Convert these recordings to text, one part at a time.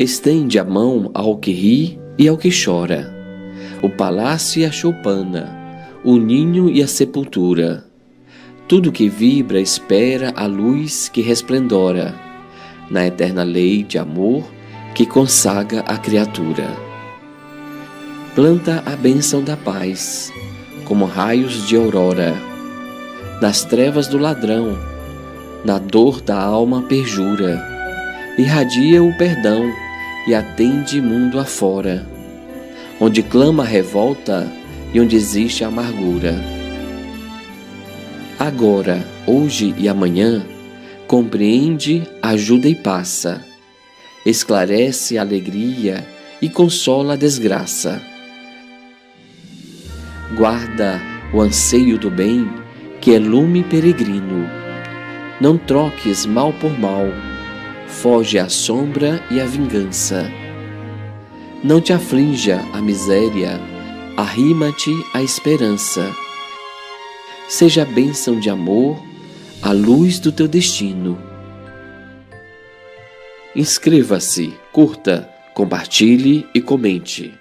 Estende a mão ao que ri e ao que chora, o palácio e a choupana, o ninho e a sepultura. Tudo que vibra espera a luz que resplendora, na eterna lei de amor que consagra a criatura. Planta a bênção da paz, como raios de aurora, nas trevas do ladrão, na dor da alma perjura, irradia o perdão e atende mundo afora, onde clama a revolta e onde existe a amargura. Agora, hoje e amanhã, compreende, ajuda e passa, esclarece a alegria e consola a desgraça. Guarda o anseio do bem, que é lume peregrino. Não troques mal por mal, foge a sombra e a vingança. Não te aflinja a miséria, arrima-te à esperança. Seja a bênção de amor, a luz do teu destino. Inscreva-se, curta, compartilhe e comente.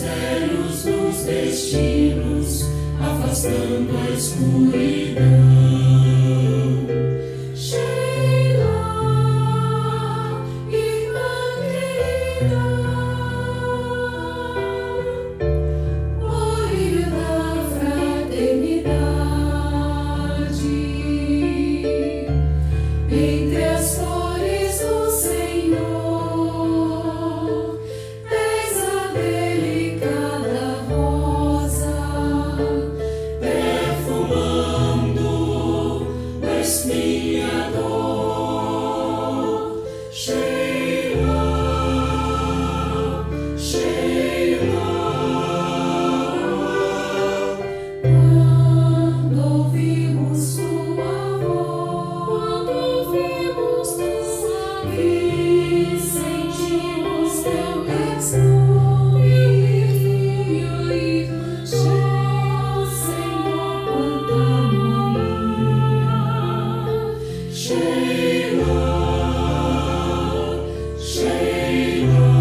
mistérios dos destinos, afastando a escuridão. Sheila, irmã querida, olho da fraternidade, entre as flores do Senhor, tens a delicada rosa, perfumando o espinhador. Sheila, Sheila, quando ouvimos sua voz, e sentimos teu perfume, Senhor, quanta harmonia. Sheila, Sheila,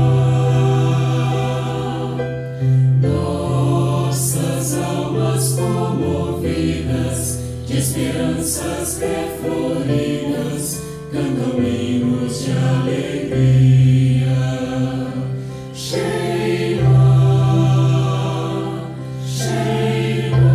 nossas almas comovidas, de esperanças perfloridas, cantam hinos de alegria. Sheila, Sheila.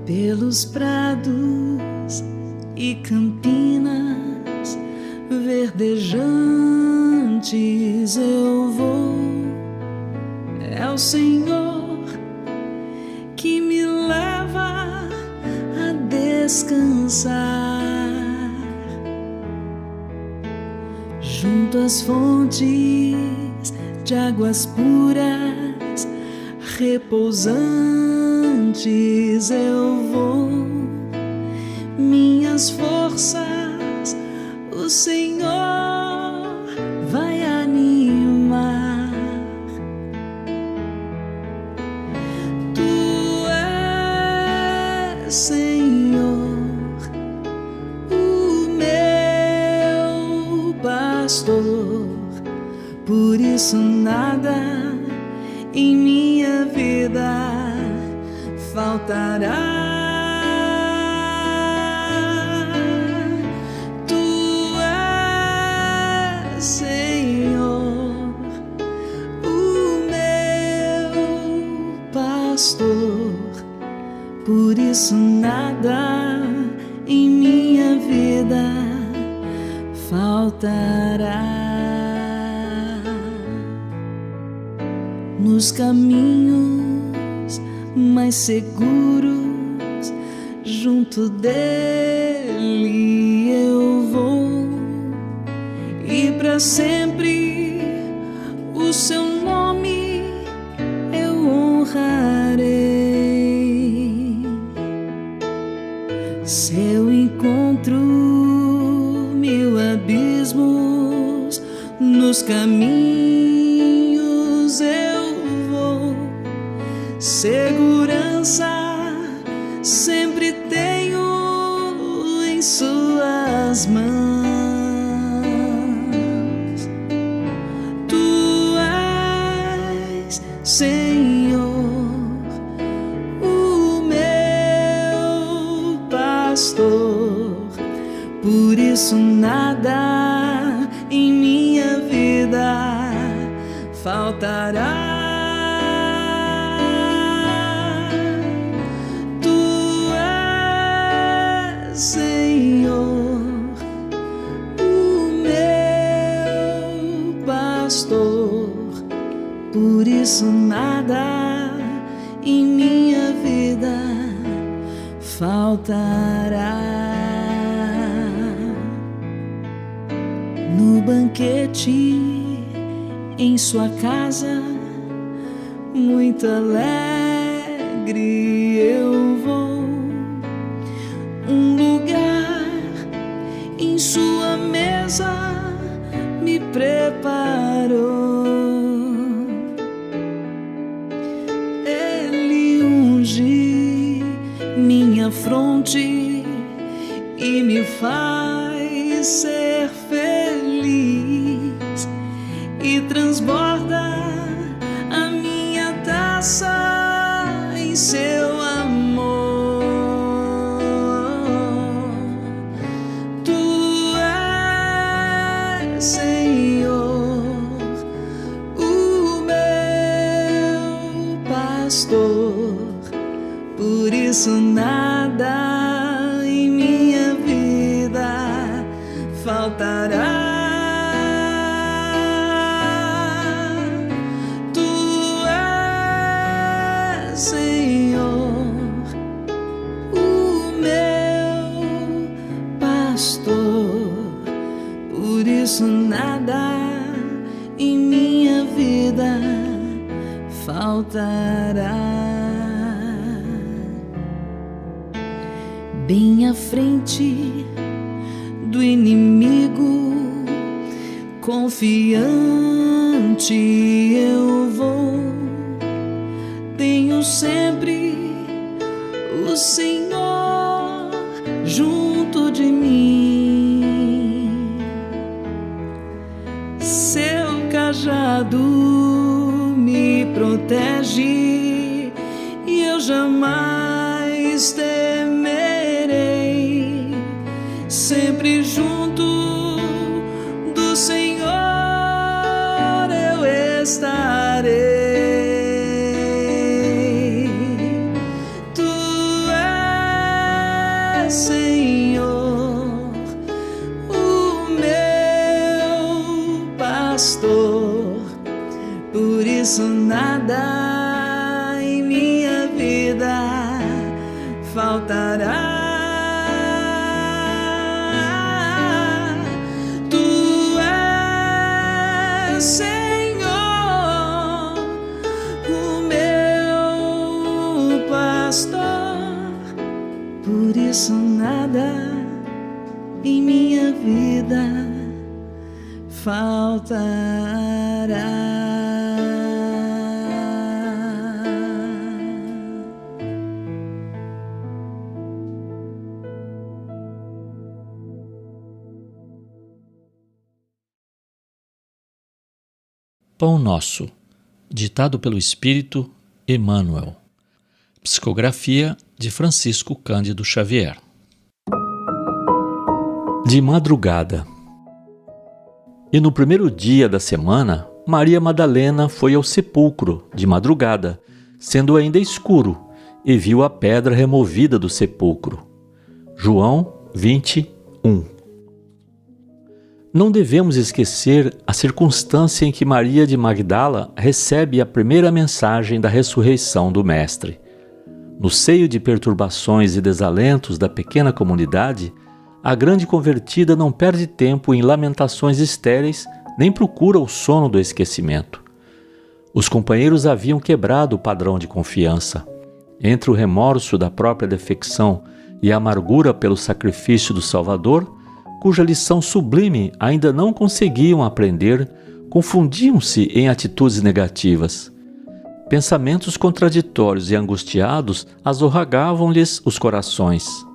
Pelos prados e campinas verdejantes eu vou. É o Senhor que me leva a descansar junto às fontes de águas puras, repousantes eu vou. Minhas forças o Senhor vai animar. Tu és, Senhor, o meu pastor, por isso nada em minha vida faltará. Tu és, Senhor, o meu pastor, por isso nada em minha vida faltará. Nos caminhos mais seguros, junto dele eu vou, e para sempre o seu nome eu honrarei. Se eu encontro mil abismos nos caminhos eu vou, segurança sempre tenho em suas mãos. Tu és, Senhor, o meu pastor, por isso nada em minha vida faltará. Senhor, o meu pastor, por isso nada em minha vida faltará. No banquete em sua casa, muito alegre eu vou. Um lugar em sua mesa me preparou. Ele unge minha fronte e me faz ser feliz, e transborda a minha taça em seu amor. Tu és, Senhor, o meu pastor, por isso nada em minha vida faltará. Senhor, o meu pastor, por isso nada em minha vida faltará. Bem à frente do inimigo, confiante eu vou. Tenho sempre o Senhor junto de mim. Seu cajado me protege e eu jamais temerei. Sempre junto do Senhor eu estarei. Senhor, o meu pastor, por isso nada em minha vida faltará. Tu és, Senhor, o meu pastor, por isso nada em minha vida faltará. Pão Nosso, ditado pelo Espírito Emmanuel. Psicografia de Francisco Cândido Xavier. De madrugada. E no primeiro dia da semana, Maria Madalena foi ao sepulcro de madrugada, sendo ainda escuro, e viu a pedra removida do sepulcro. João 21. Não devemos esquecer a circunstância em que Maria de Magdala recebe a primeira mensagem da ressurreição do Mestre. No seio de perturbações e desalentos da pequena comunidade, a grande convertida não perde tempo em lamentações estéreis, nem procura o sono do esquecimento. Os companheiros haviam quebrado o padrão de confiança. Entre o remorso da própria defecção e a amargura pelo sacrifício do Salvador, cuja lição sublime ainda não conseguiam aprender, confundiam-se em atitudes negativas. Pensamentos contraditórios e angustiados azorragavam-lhes os corações.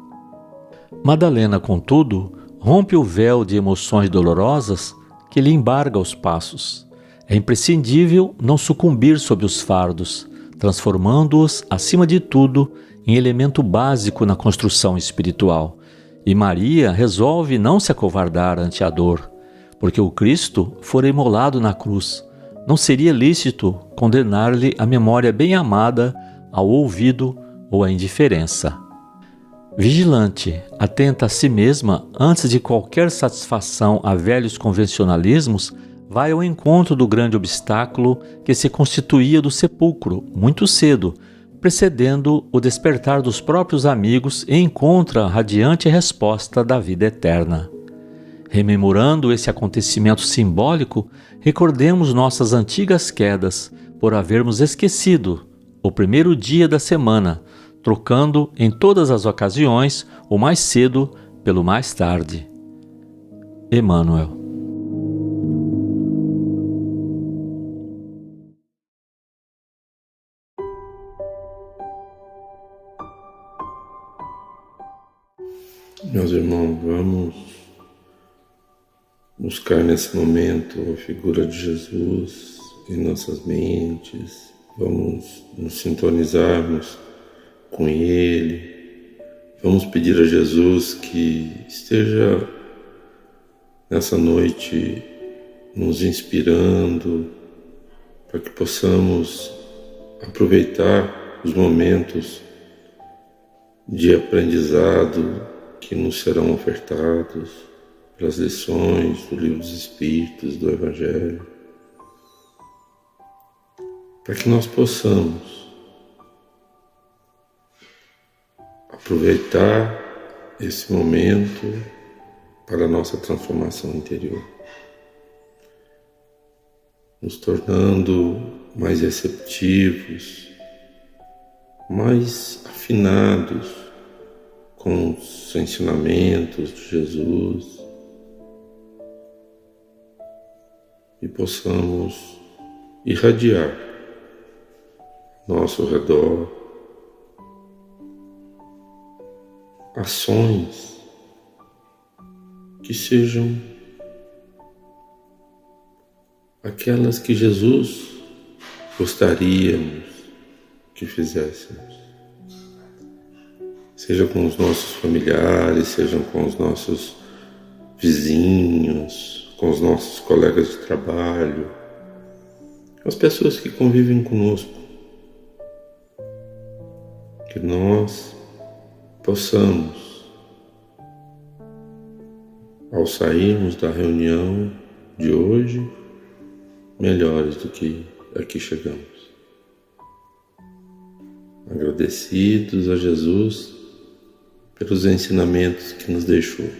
Madalena, contudo, rompe o véu de emoções dolorosas que lhe embarga os passos. É imprescindível não sucumbir sob os fardos, transformando-os, acima de tudo, em elemento básico na construção espiritual. E Maria resolve não se acovardar ante a dor, porque o Cristo fora imolado na cruz. Não seria lícito condenar-lhe a memória bem-amada ao ouvido ou à indiferença. Vigilante, atenta a si mesma, antes de qualquer satisfação a velhos convencionalismos, vai ao encontro do grande obstáculo que se constituía do sepulcro, muito cedo, precedendo o despertar dos próprios amigos, e encontra a radiante resposta da vida eterna. Rememorando esse acontecimento simbólico, recordemos nossas antigas quedas, por havermos esquecido o primeiro dia da semana, trocando em todas as ocasiões o mais cedo pelo mais tarde. Emmanuel. Meus irmãos, vamos buscar nesse momento a figura de Jesus em nossas mentes, vamos nos sintonizarmos com Ele, vamos pedir a Jesus que esteja nessa noite nos inspirando para que possamos aproveitar os momentos de aprendizado que nos serão ofertados pelas lições do Livro dos Espíritos, do Evangelho, para que nós possamos aproveitar esse momento para a nossa transformação interior, nos tornando mais receptivos, mais afinados com os ensinamentos de Jesus e possamos irradiar ao nosso redor ações que sejam aquelas que Jesus gostaríamos que fizéssemos. Seja com os nossos familiares, sejam com os nossos vizinhos, com os nossos colegas de trabalho, com as pessoas que convivem conosco. Que nós possamos, ao sairmos da reunião de hoje, melhores do que aqui chegamos. Agradecidos a Jesus pelos ensinamentos que nos deixou.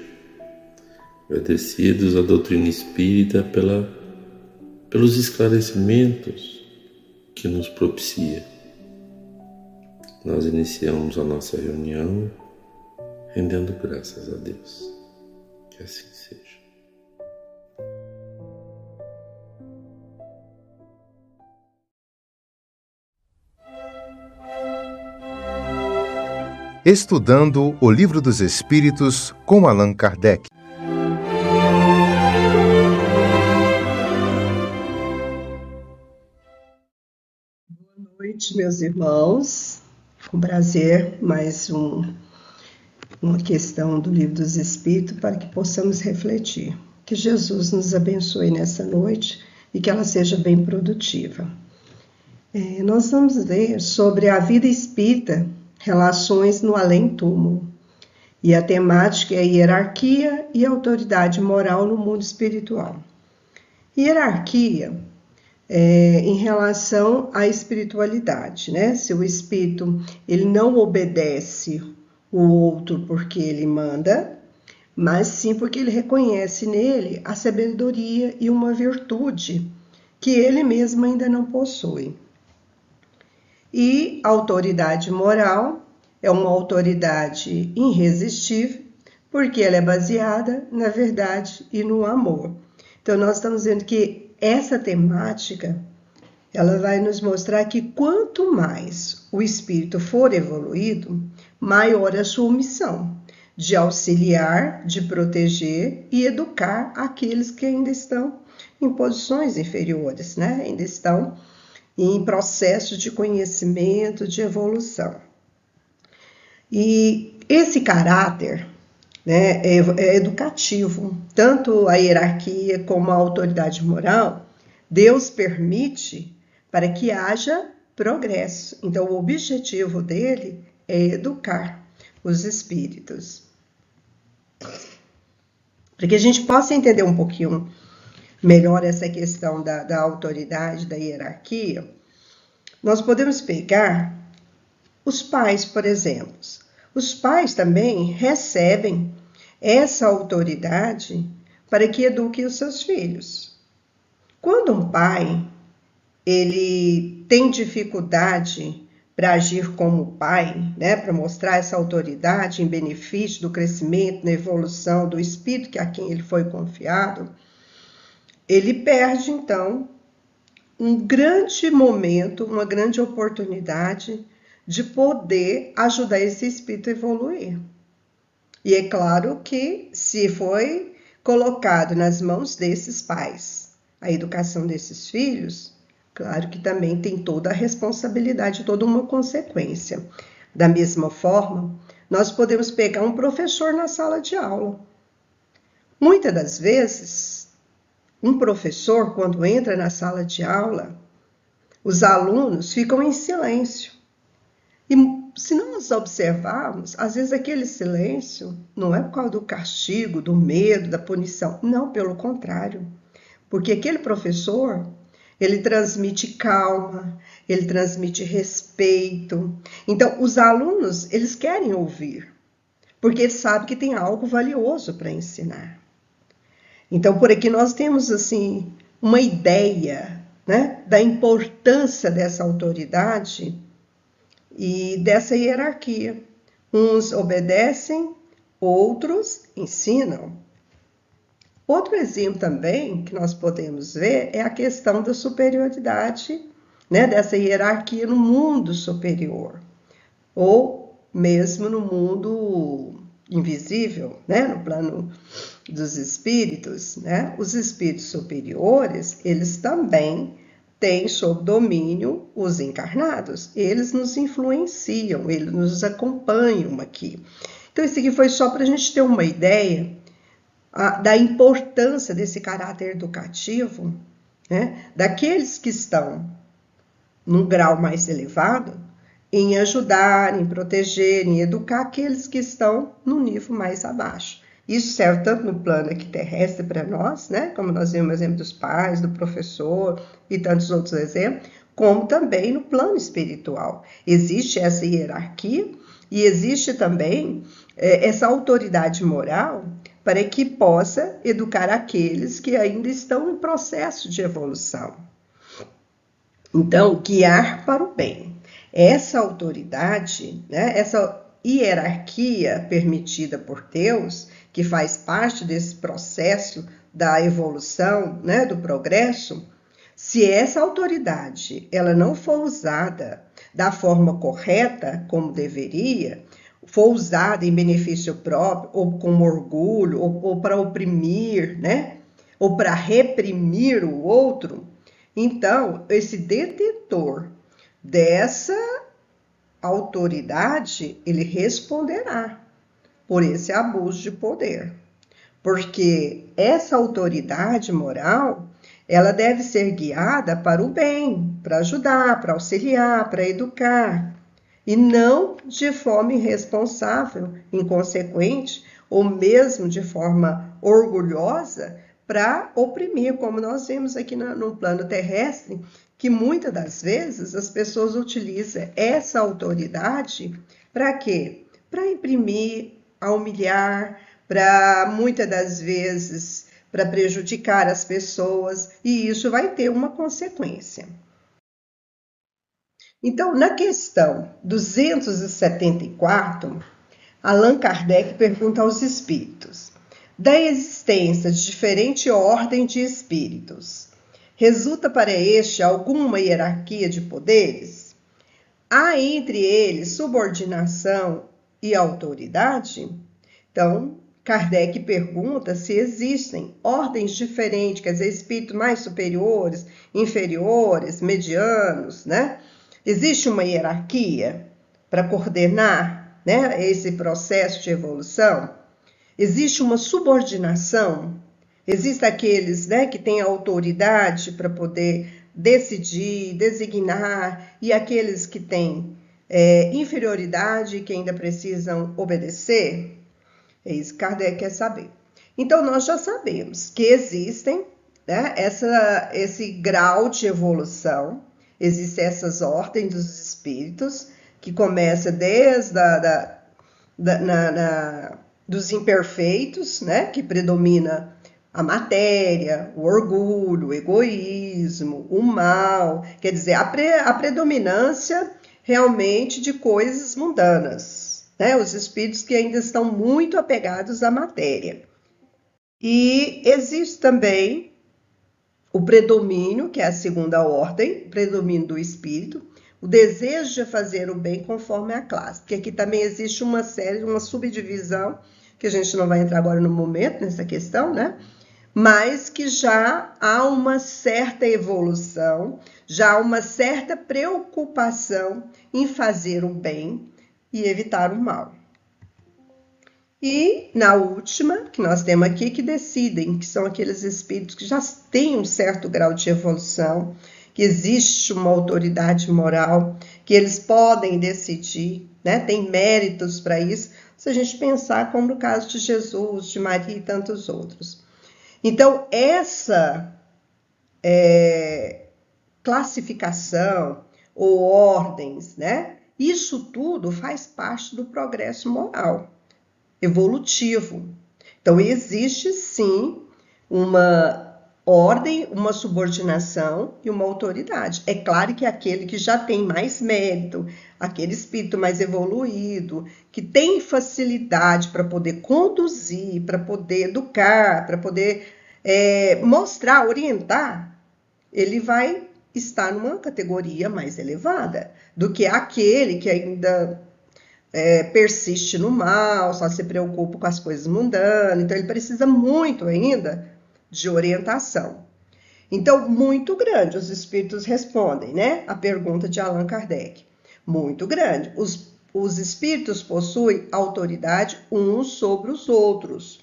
Agradecidos à doutrina espírita pelos esclarecimentos que nos propicia. Nós iniciamos a nossa reunião rendendo graças a Deus. Que assim seja. Estudando o Livro dos Espíritos com Allan Kardec. Boa noite, meus irmãos. Com prazer, mais uma questão do Livro dos Espíritos para que possamos refletir. Que Jesus nos abençoe nessa noite e que ela seja bem produtiva. Nós vamos ler sobre a vida espírita, relações no além-túmulo. E a temática é a hierarquia e autoridade moral no mundo espiritual. Hierarquia em relação à espiritualidade, né? Se o espírito ele não obedece o outro porque ele manda, mas sim porque ele reconhece nele a sabedoria e uma virtude que ele mesmo ainda não possui. E a autoridade moral é uma autoridade irresistível, porque ela é baseada na verdade e no amor. Então, nós estamos vendo que essa temática, ela vai nos mostrar que quanto mais o espírito for evoluído, maior a sua missão de auxiliar, de proteger e educar aqueles que ainda estão em posições inferiores, né? Ainda estão em processo de conhecimento, de evolução. E esse caráter, né, é educativo, tanto a hierarquia como a autoridade moral, Deus permite para que haja progresso. Então, o objetivo dele é educar os espíritos. Para que a gente possa entender um pouquinho melhor essa questão da autoridade, da hierarquia, nós podemos pegar os pais, por exemplo. Os pais também recebem essa autoridade para que eduquem os seus filhos. Quando um pai ele tem dificuldade para agir como pai, né, para mostrar essa autoridade em benefício do crescimento, na evolução do espírito a quem ele foi confiado, ele perde, então, um grande momento, uma grande oportunidade de poder ajudar esse espírito a evoluir. E é claro que, se foi colocado nas mãos desses pais a educação desses filhos, claro que também tem toda a responsabilidade, toda uma consequência. Da mesma forma, nós podemos pegar um professor na sala de aula. Muitas das vezes, um professor, quando entra na sala de aula, os alunos ficam em silêncio. E se nós observarmos, às vezes aquele silêncio não é por causa do castigo, do medo, da punição. Não, pelo contrário. Porque aquele professor, ele transmite calma, ele transmite respeito. Então, os alunos, eles querem ouvir, porque eles sabem que tem algo valioso para ensinar. Então, por aqui nós temos, assim, uma ideia, né, da importância dessa autoridade e dessa hierarquia. Uns obedecem, outros ensinam. Outro exemplo também que nós podemos ver é a questão da superioridade, né, dessa hierarquia no mundo superior, ou mesmo no mundo invisível, né, no plano dos espíritos, né? Os espíritos superiores, eles também têm sob domínio os encarnados. Eles nos influenciam, eles nos acompanham aqui. Então, isso aqui foi só para a gente ter uma ideia da importância desse caráter educativo, né? Daqueles que estão num grau mais elevado, em ajudar, em proteger, em educar aqueles que estão no nível mais abaixo. Isso serve tanto no plano aqui terrestre para nós, né? Como nós vimos o exemplo dos pais, do professor e tantos outros exemplos, como também no plano espiritual. Existe essa hierarquia e existe também essa autoridade moral para que possa educar aqueles que ainda estão em processo de evolução. Então, guiar para o bem. Essa autoridade, né, essa hierarquia permitida por Deus, que faz parte desse processo da evolução, né, do progresso, se essa autoridade ela não for usada da forma correta, como deveria, for usada em benefício próprio, ou com orgulho, ou para oprimir, né, ou para reprimir o outro, então esse detentor dessa autoridade, ele responderá por esse abuso de poder. Porque essa autoridade moral, ela deve ser guiada para o bem, para ajudar, para auxiliar, para educar, e não de forma irresponsável, inconsequente, ou mesmo de forma orgulhosa, para oprimir, como nós vemos aqui no plano terrestre, que muitas das vezes as pessoas utilizam essa autoridade para quê? Para imprimir, a humilhar, para muitas das vezes para prejudicar as pessoas, e isso vai ter uma consequência. Então, na questão 274, Allan Kardec pergunta aos espíritos: da existência de diferente ordem de espíritos, resulta para este alguma hierarquia de poderes? Há entre eles subordinação e autoridade? Então, Kardec pergunta se existem ordens diferentes, quer dizer, espíritos mais superiores, inferiores, medianos, né? Existe uma hierarquia para coordenar, né, esse processo de evolução? Existe uma subordinação? Existem aqueles, né, que têm autoridade para poder decidir, designar, e aqueles que têm inferioridade e que ainda precisam obedecer? É isso que Kardec quer saber. Então, nós já sabemos que existem, né, esse grau de evolução, existem essas ordens dos espíritos, que começa desde dos imperfeitos, né, que predomina a matéria, o orgulho, o egoísmo, o mal, quer dizer, a predominância realmente de coisas mundanas, né? Os espíritos que ainda estão muito apegados à matéria. E existe também o predomínio, que é a segunda ordem, o predomínio do espírito, o desejo de fazer o bem conforme a classe, porque aqui também existe uma subdivisão, que a gente não vai entrar agora no momento nessa questão, né? Mas que já há uma certa evolução, já há uma certa preocupação em fazer o bem e evitar o mal. E na última, que nós temos aqui, que decidem, que são aqueles espíritos que já têm um certo grau de evolução, que existe uma autoridade moral, que eles podem decidir, né? Tem méritos para isso, se a gente pensar como no caso de Jesus, de Maria e tantos outros. Então, essa classificação ou ordens, né? Isso tudo faz parte do progresso moral, evolutivo. Então, existe sim uma ordem, uma subordinação e uma autoridade. É claro que aquele que já tem mais mérito, aquele espírito mais evoluído, que tem facilidade para poder conduzir, para poder educar, para poder mostrar, orientar, ele vai estar numa categoria mais elevada do que aquele que ainda persiste no mal, só se preocupa com as coisas mundanas. Então, ele precisa muito ainda de orientação. Então, muito grande, os espíritos respondem, né? A pergunta de Allan Kardec. Muito grande. Os espíritos possuem autoridade uns sobre os outros,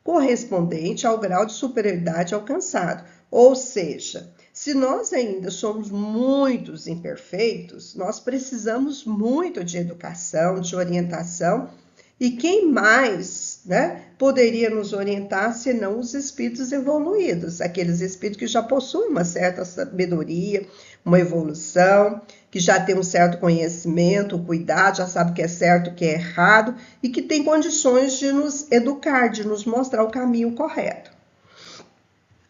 correspondente ao grau de superioridade alcançado. Ou seja, se nós ainda somos muitos imperfeitos, nós precisamos muito de educação, de orientação. E quem mais, né, poderia nos orientar senão os espíritos evoluídos, aqueles espíritos que já possuem uma certa sabedoria, uma evolução, que já tem um certo conhecimento, cuidado, já sabe o que é certo, o que é errado, e que tem condições de nos educar, de nos mostrar o caminho correto.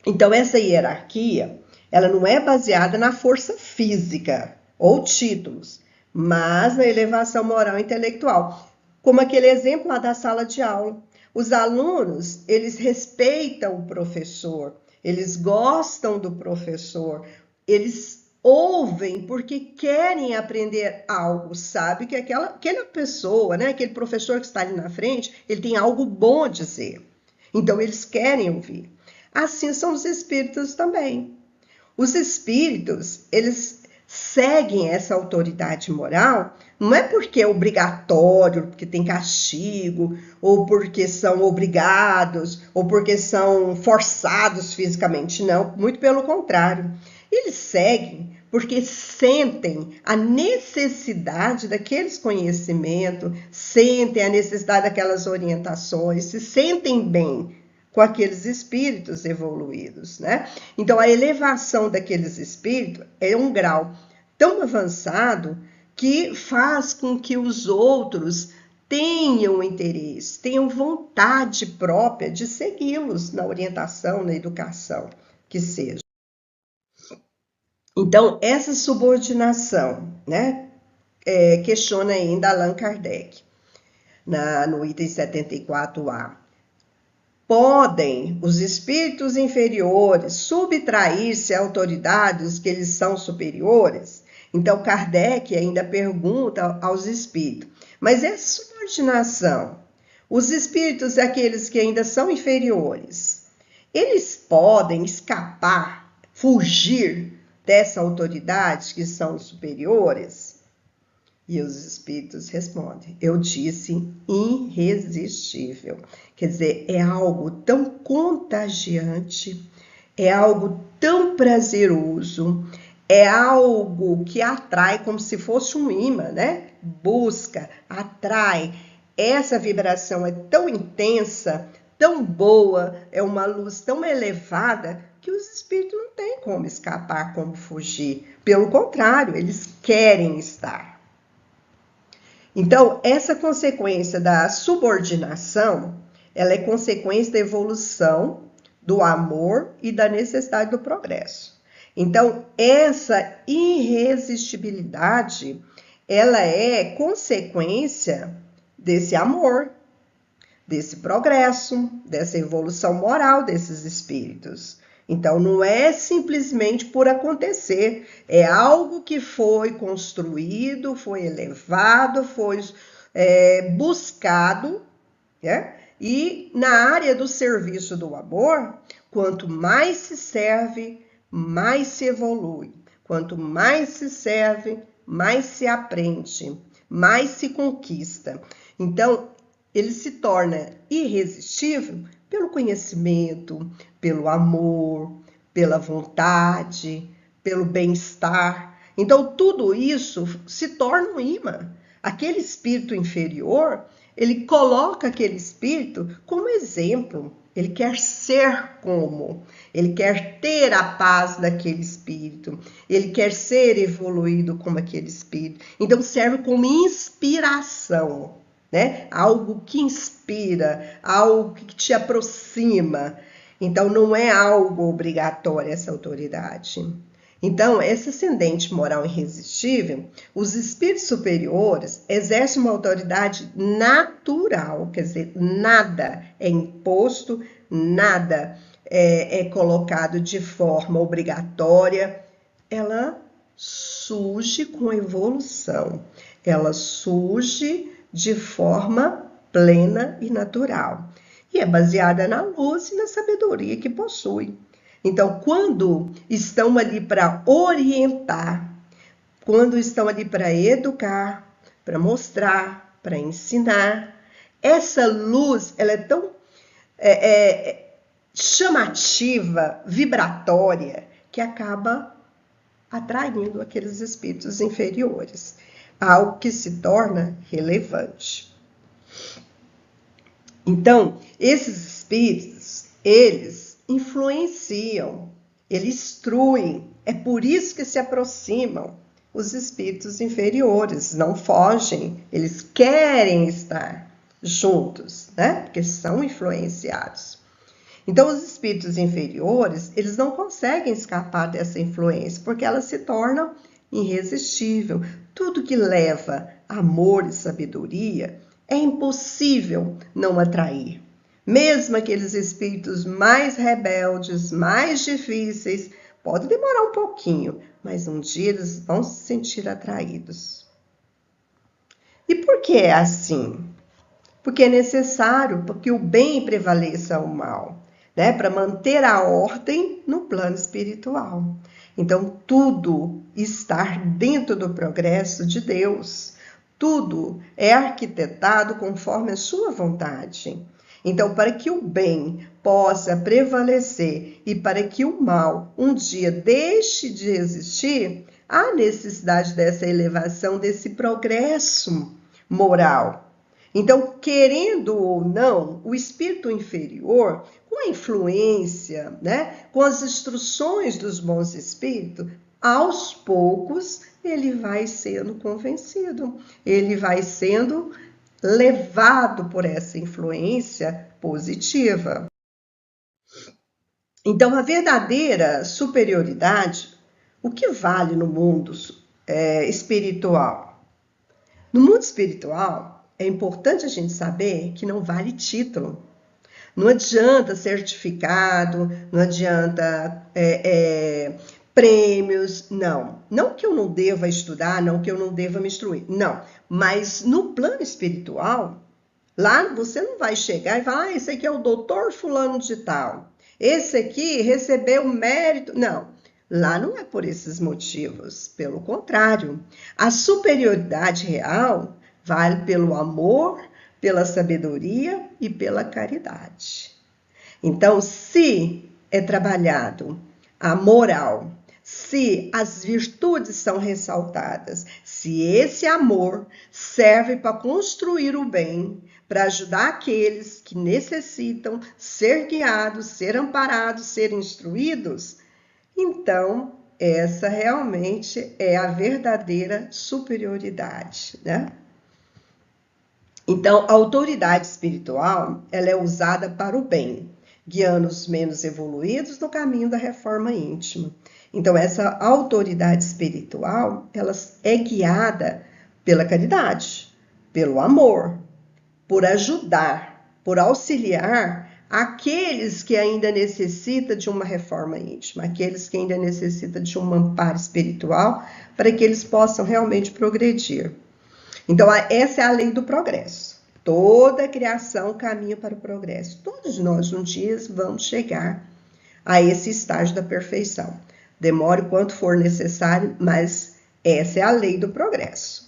Então, essa hierarquia, ela não é baseada na força física ou títulos, mas na elevação moral e intelectual. Como aquele exemplo lá da sala de aula. Os alunos, eles respeitam o professor, eles gostam do professor, eles ouvem porque querem aprender algo, sabe que aquela pessoa, né, aquele professor que está ali na frente, ele tem algo bom a dizer. Então, eles querem ouvir. Assim são os espíritos também. Os espíritos, eles seguem essa autoridade moral, não é porque é obrigatório, porque tem castigo, ou porque são obrigados, ou porque são forçados fisicamente, não, muito pelo contrário. Eles seguem porque sentem a necessidade daqueles conhecimentos, sentem a necessidade daquelas orientações, se sentem bem com aqueles espíritos evoluídos, né? Então, a elevação daqueles espíritos é um grau tão avançado que faz com que os outros tenham interesse, tenham vontade própria de segui-los na orientação, na educação, que seja. Então, essa subordinação, né, questiona ainda Allan Kardec, no item 74A. Podem os espíritos inferiores subtrair-se a autoridades que eles são superiores? Então, Kardec ainda pergunta aos espíritos, mas essa subordinação, os espíritos, aqueles que ainda são inferiores, eles podem escapar, fugir dessa autoridade que são superiores? E os espíritos respondem, eu disse irresistível. Quer dizer, é algo tão contagiante, é algo tão prazeroso, é algo que atrai como se fosse um imã, né? Busca, atrai. Essa vibração é tão intensa, tão boa, é uma luz tão elevada que os espíritos não têm como escapar, como fugir. Pelo contrário, eles querem estar. Então, essa consequência da subordinação, ela é consequência da evolução do amor e da necessidade do progresso. Então, essa irresistibilidade, ela é consequência desse amor, desse progresso, dessa evolução moral desses espíritos. Então, não é simplesmente por acontecer, é algo que foi construído, foi elevado, foi buscado, né? E na área do serviço do amor, quanto mais se serve, mais se evolui. Quanto mais se serve, mais se aprende, mais se conquista. Então, ele se torna irresistível pelo conhecimento, pelo amor, pela vontade, pelo bem-estar. Então, tudo isso se torna um imã. Aquele espírito inferior, ele coloca aquele espírito como exemplo. Ele quer ser como, ele quer ter a paz daquele espírito, ele quer ser evoluído como aquele espírito. Então, serve como inspiração, né? Algo que inspira, algo que te aproxima. Então, não é algo obrigatório essa autoridade. Então, esse ascendente moral irresistível, os espíritos superiores exercem uma autoridade natural, quer dizer, nada é imposto, nada é colocado de forma obrigatória. Ela surge com evolução, ela surge de forma plena e natural. E é baseada na luz e na sabedoria que possui. Então, quando estão ali para orientar, quando estão ali para educar, para mostrar, para ensinar, essa luz ela é tão chamativa, vibratória, que acaba atraindo aqueles espíritos inferiores, algo que se torna relevante. Então, esses espíritos, eles influenciam, eles instruem, é por isso que se aproximam os espíritos inferiores, não fogem, eles querem estar juntos, né? Porque são influenciados. Então, os espíritos inferiores, eles não conseguem escapar dessa influência, porque ela se torna irresistível. Tudo que leva amor e sabedoria é impossível não atrair. Mesmo aqueles espíritos mais rebeldes, mais difíceis, pode demorar um pouquinho, mas um dia eles vão se sentir atraídos. E por que é assim? Porque é necessário que o bem prevaleça ao mal, né? Para manter a ordem no plano espiritual. Então, tudo está dentro do progresso de Deus. Tudo é arquitetado conforme a sua vontade. Então, para que o bem possa prevalecer e para que o mal um dia deixe de existir, há necessidade dessa elevação, desse progresso moral. Então, querendo ou não, o espírito inferior, com a influência, né, com as instruções dos bons espíritos, aos poucos ele vai sendo convencido, ele vai sendo levado por essa influência positiva. Então, a verdadeira superioridade, o que vale no mundo espiritual? No mundo espiritual, é importante a gente saber que não vale título. Não adianta certificado, não adianta prêmios, não. Não que eu não deva estudar, não que eu não deva me instruir, não. Mas no plano espiritual, lá você não vai chegar e falar, esse aqui é o doutor fulano de tal, esse aqui recebeu mérito. Não, lá não é por esses motivos, pelo contrário. A superioridade real vale pelo amor, pela sabedoria e pela caridade. Então, se é trabalhado a moral, se as virtudes são ressaltadas, se esse amor serve para construir o bem, para ajudar aqueles que necessitam ser guiados, ser amparados, ser instruídos, então essa realmente é a verdadeira superioridade, né? Então, a autoridade espiritual, ela é usada para o bem. guiando os menos evoluídos no caminho da reforma íntima. Então, essa autoridade espiritual, ela é guiada pela caridade, pelo amor, por ajudar, por auxiliar aqueles que ainda necessitam de uma reforma íntima, aqueles que ainda necessitam de um amparo espiritual, para que eles possam realmente progredir. Então, essa é a lei do progresso. Toda a criação caminha para o progresso. Todos nós, um dia, vamos chegar a esse estágio da perfeição. Demore o quanto for necessário, mas essa é a lei do progresso.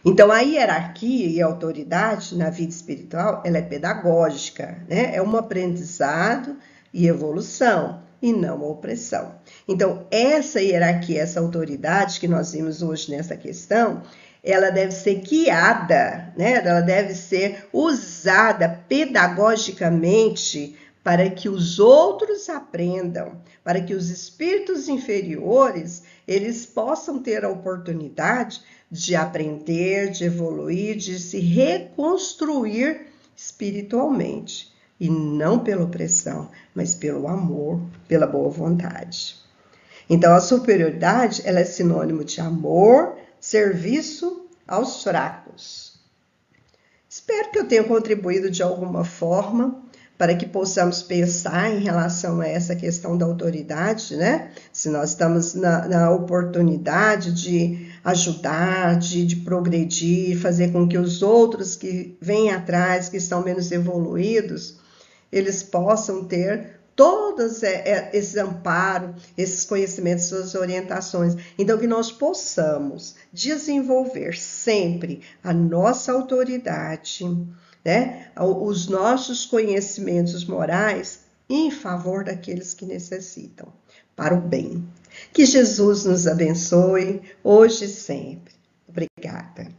Então, a hierarquia e a autoridade na vida espiritual, ela é pedagógica, né? É um aprendizado e evolução, e não a opressão. Então, essa hierarquia, essa autoridade que nós vimos hoje nessa questão, ela deve ser guiada, né? Ela deve ser usada pedagogicamente para que os outros aprendam, para que os espíritos inferiores, eles possam ter a oportunidade de aprender, de evoluir, de se reconstruir espiritualmente. E não pela opressão, mas pelo amor, pela boa vontade. Então, a superioridade, ela é sinônimo de amor, serviço aos fracos. Espero que eu tenha contribuído de alguma forma para que possamos pensar em relação a essa questão da autoridade, né? Se nós estamos na oportunidade de ajudar, de progredir, fazer com que os outros que vêm atrás, que estão menos evoluídos, eles possam ter todos esses amparos, esses conhecimentos, essas orientações. Então, que nós possamos desenvolver sempre a nossa autoridade, né? Os nossos conhecimentos morais em favor daqueles que necessitam, para o bem. Que Jesus nos abençoe, hoje e sempre. Obrigada.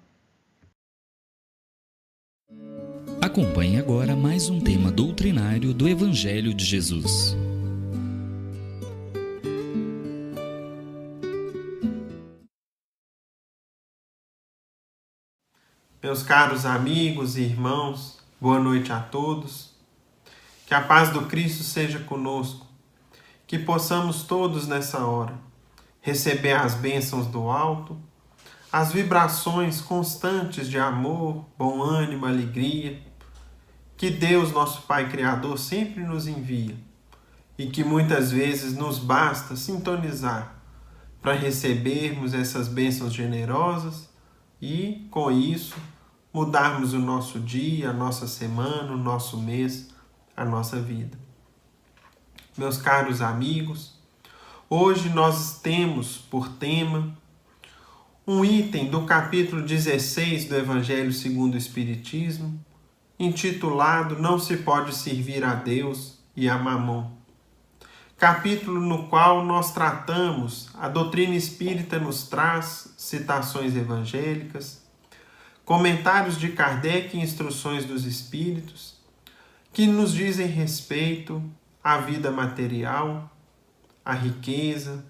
Acompanhe agora mais um tema doutrinário do Evangelho de Jesus. Meus caros amigos e irmãos, boa noite a todos. Que a paz do Cristo seja conosco. Que possamos todos nessa hora receber as bênçãos do alto, as vibrações constantes de amor, bom ânimo, alegria, que Deus, nosso Pai Criador, sempre nos envia e que muitas vezes nos basta sintonizar para recebermos essas bênçãos generosas e, com isso, mudarmos o nosso dia, a nossa semana, o nosso mês, a nossa vida. Meus caros amigos, hoje nós temos por tema um item do capítulo 16 do Evangelho segundo o Espiritismo, intitulado Não se pode servir a Deus e a Mamon. Capítulo no qual nós tratamos, a doutrina espírita nos traz citações evangélicas, comentários de Kardec e instruções dos espíritos, que nos dizem respeito à vida material, à riqueza,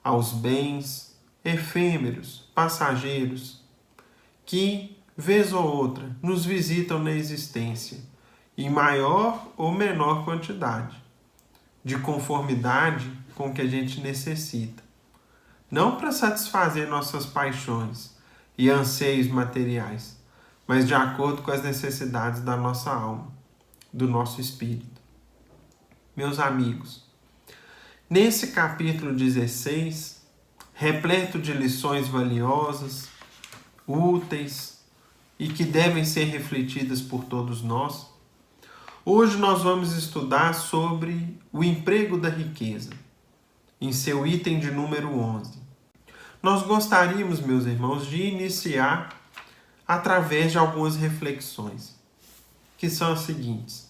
aos bens efêmeros, passageiros, que, vez ou outra, nos visitam na existência, em maior ou menor quantidade, de conformidade com o que a gente necessita. Não para satisfazer nossas paixões e anseios materiais, mas de acordo com as necessidades da nossa alma, do nosso espírito. Meus amigos, nesse capítulo 16, repleto de lições valiosas, úteis, e que devem ser refletidas por todos nós, hoje nós vamos estudar sobre o emprego da riqueza, em seu item de número 11. Nós gostaríamos, meus irmãos, de iniciar através de algumas reflexões, que são as seguintes.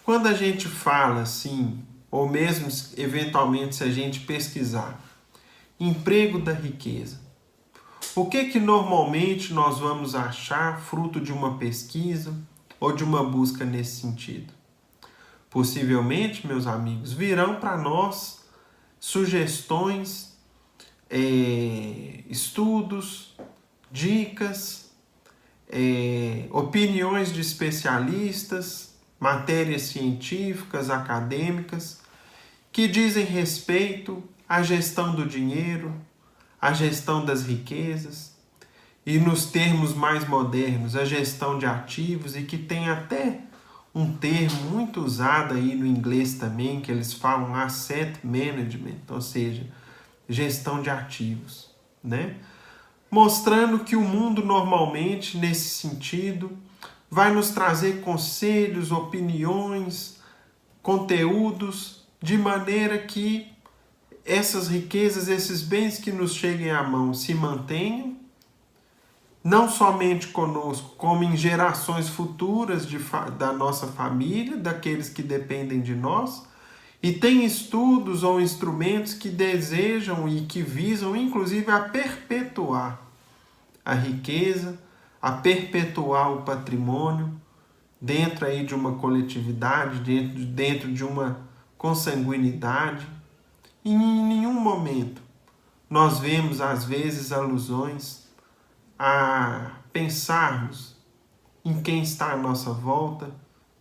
Quando a gente fala assim, ou mesmo eventualmente se a gente pesquisar, emprego da riqueza, o que normalmente nós vamos achar fruto de uma pesquisa ou de uma busca nesse sentido? Possivelmente, meus amigos, virão para nós sugestões, estudos, dicas, opiniões de especialistas, matérias científicas, acadêmicas, que dizem respeito à gestão do dinheiro, à gestão das riquezas, e nos termos mais modernos, a gestão de ativos, e que tem até um termo muito usado aí no inglês também, que eles falam asset management, ou seja, gestão de ativos, né? Mostrando que o mundo normalmente, nesse sentido, vai nos trazer conselhos, opiniões, conteúdos, de maneira que essas riquezas, esses bens que nos cheguem à mão se mantenham, não somente conosco, como em gerações futuras da nossa família, daqueles que dependem de nós, e tem estudos ou instrumentos que desejam e que visam, inclusive, a perpetuar a riqueza, a perpetuar o patrimônio dentro aí de uma coletividade, dentro de uma consanguinidade. E em nenhum momento nós vemos, às vezes, alusões a pensarmos em quem está à nossa volta,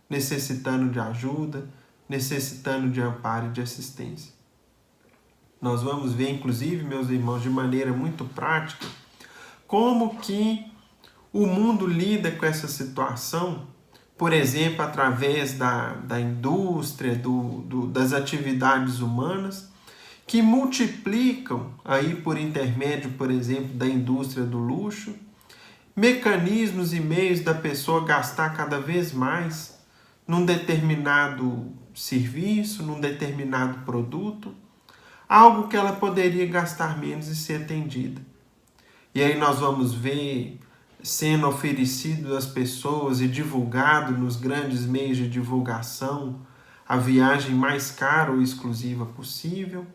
necessitando de ajuda, necessitando de amparo e de assistência. Nós vamos ver, inclusive, meus irmãos, de maneira muito prática, como que o mundo lida com essa situação, por exemplo, através da indústria, das atividades humanas, que multiplicam, aí por intermédio, por exemplo, da indústria do luxo, mecanismos e meios da pessoa gastar cada vez mais num determinado serviço, num determinado produto, algo que ela poderia gastar menos e ser atendida. E aí nós vamos ver sendo oferecido às pessoas e divulgado nos grandes meios de divulgação a viagem mais cara ou exclusiva possível,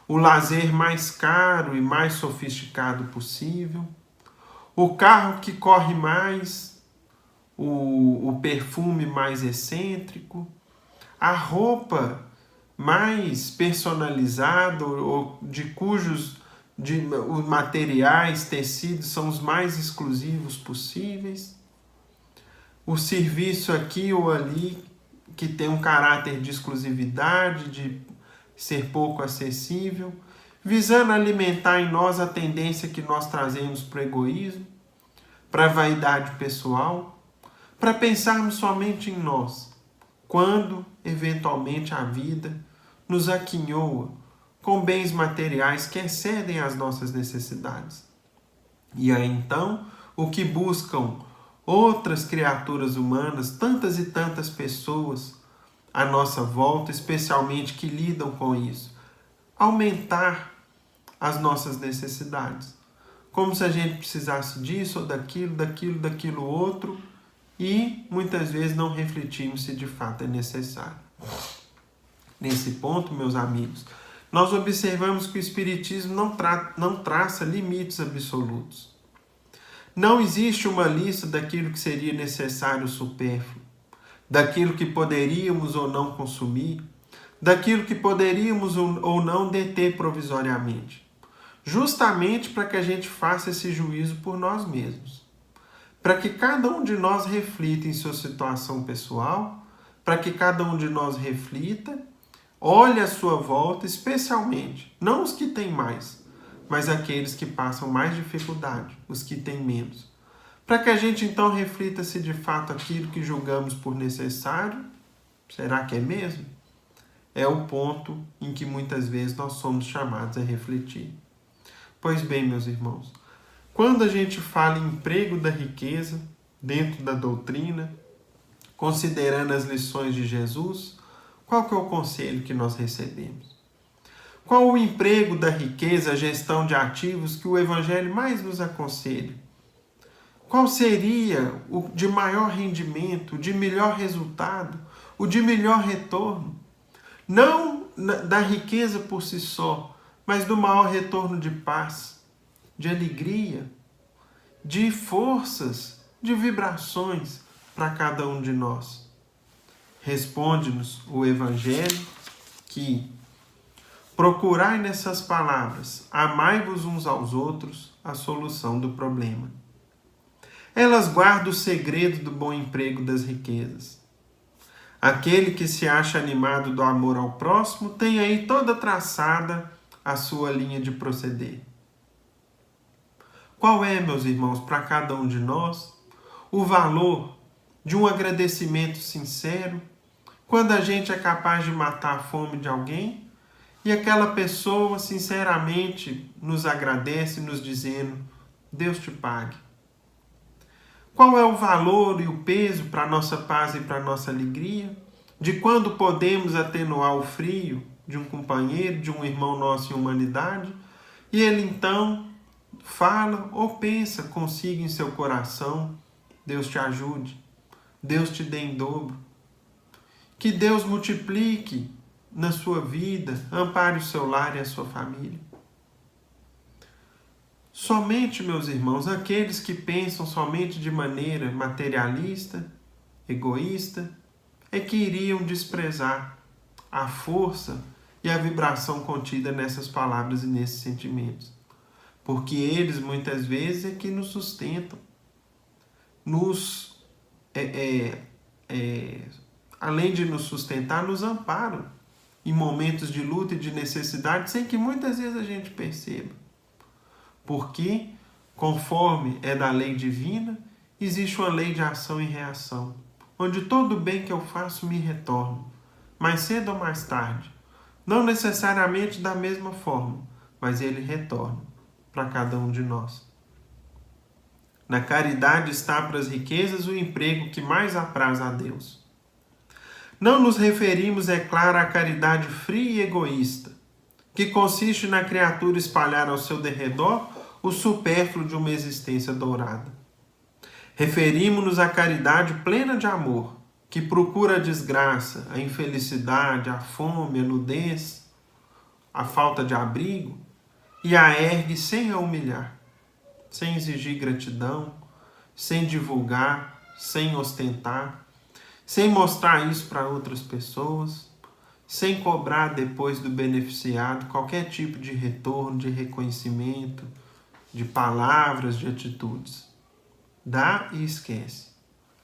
o lazer mais caro e mais sofisticado possível, o carro que corre mais, o perfume mais excêntrico, a roupa mais personalizada ou os materiais, tecidos são os mais exclusivos possíveis, o serviço aqui ou ali que tem um caráter de exclusividade, de ser pouco acessível, visando alimentar em nós a tendência que nós trazemos para o egoísmo, para a vaidade pessoal, para pensarmos somente em nós, quando, eventualmente, a vida nos aquinhoa com bens materiais que excedem as nossas necessidades. E aí, então, o que buscam outras criaturas humanas, tantas e tantas pessoas à nossa volta, especialmente que lidam com isso? Aumentar as nossas necessidades. Como se a gente precisasse disso ou daquilo outro, e muitas vezes não refletimos se de fato é necessário. Nesse ponto, meus amigos, nós observamos que o Espiritismo não traça limites absolutos. Não existe uma lista daquilo que seria necessário supérfluo, daquilo que poderíamos ou não consumir, daquilo que poderíamos ou não deter provisoriamente, justamente para que a gente faça esse juízo por nós mesmos, para que cada um de nós reflita em sua situação pessoal, para que cada um de nós reflita, olhe à sua volta, especialmente, não os que têm mais, mas aqueles que passam mais dificuldade, os que têm menos. Para que a gente então reflita se de fato aquilo que julgamos por necessário, será que é mesmo? É o ponto em que muitas vezes nós somos chamados a refletir. Pois bem, meus irmãos, quando a gente fala em emprego da riqueza dentro da doutrina, considerando as lições de Jesus, qual que é o conselho que nós recebemos? Qual o emprego da riqueza, a gestão de ativos que o Evangelho mais nos aconselha? Qual seria o de maior rendimento, o de melhor resultado, o de melhor retorno? Não da riqueza por si só, mas do maior retorno de paz, de alegria, de forças, de vibrações para cada um de nós. Responde-nos o Evangelho que: procurai nessas palavras, amai-vos uns aos outros, a solução do problema. Elas guardam o segredo do bom emprego das riquezas. Aquele que se acha animado do amor ao próximo tem aí toda traçada a sua linha de proceder. Qual é, meus irmãos, para cada um de nós, o valor de um agradecimento sincero quando a gente é capaz de matar a fome de alguém e aquela pessoa sinceramente nos agradece, nos dizendo: Deus te pague? Qual é o valor e o peso para a nossa paz e para a nossa alegria de quando podemos atenuar o frio de um companheiro, de um irmão nosso em humanidade, e ele então fala ou pensa consigo em seu coração: Deus te ajude, Deus te dê em dobro, que Deus multiplique na sua vida, ampare o seu lar e a sua família. Somente, meus irmãos, aqueles que pensam somente de maneira materialista, egoísta, é que iriam desprezar a força e a vibração contida nessas palavras e nesses sentimentos. Porque eles, muitas vezes, é que nos sustentam, além de nos sustentar, nos amparam em momentos de luta e de necessidade, sem que muitas vezes a gente perceba. Porque, conforme é da lei divina, existe uma lei de ação e reação, onde todo bem que eu faço me retorna, mais cedo ou mais tarde. Não necessariamente da mesma forma, mas ele retorna para cada um de nós. Na caridade está para as riquezas o emprego que mais apraz a Deus. Não nos referimos, é claro, à caridade fria e egoísta, que consiste na criatura espalhar ao seu derredor o supérfluo de uma existência dourada. Referimos-nos à caridade plena de amor, que procura a desgraça, a infelicidade, a fome, a nudez, a falta de abrigo, e a ergue sem a humilhar, sem exigir gratidão, sem divulgar, sem ostentar, sem mostrar isso para outras pessoas, sem cobrar depois do beneficiado qualquer tipo de retorno, de reconhecimento, de palavras, de atitudes. Dá e esquece.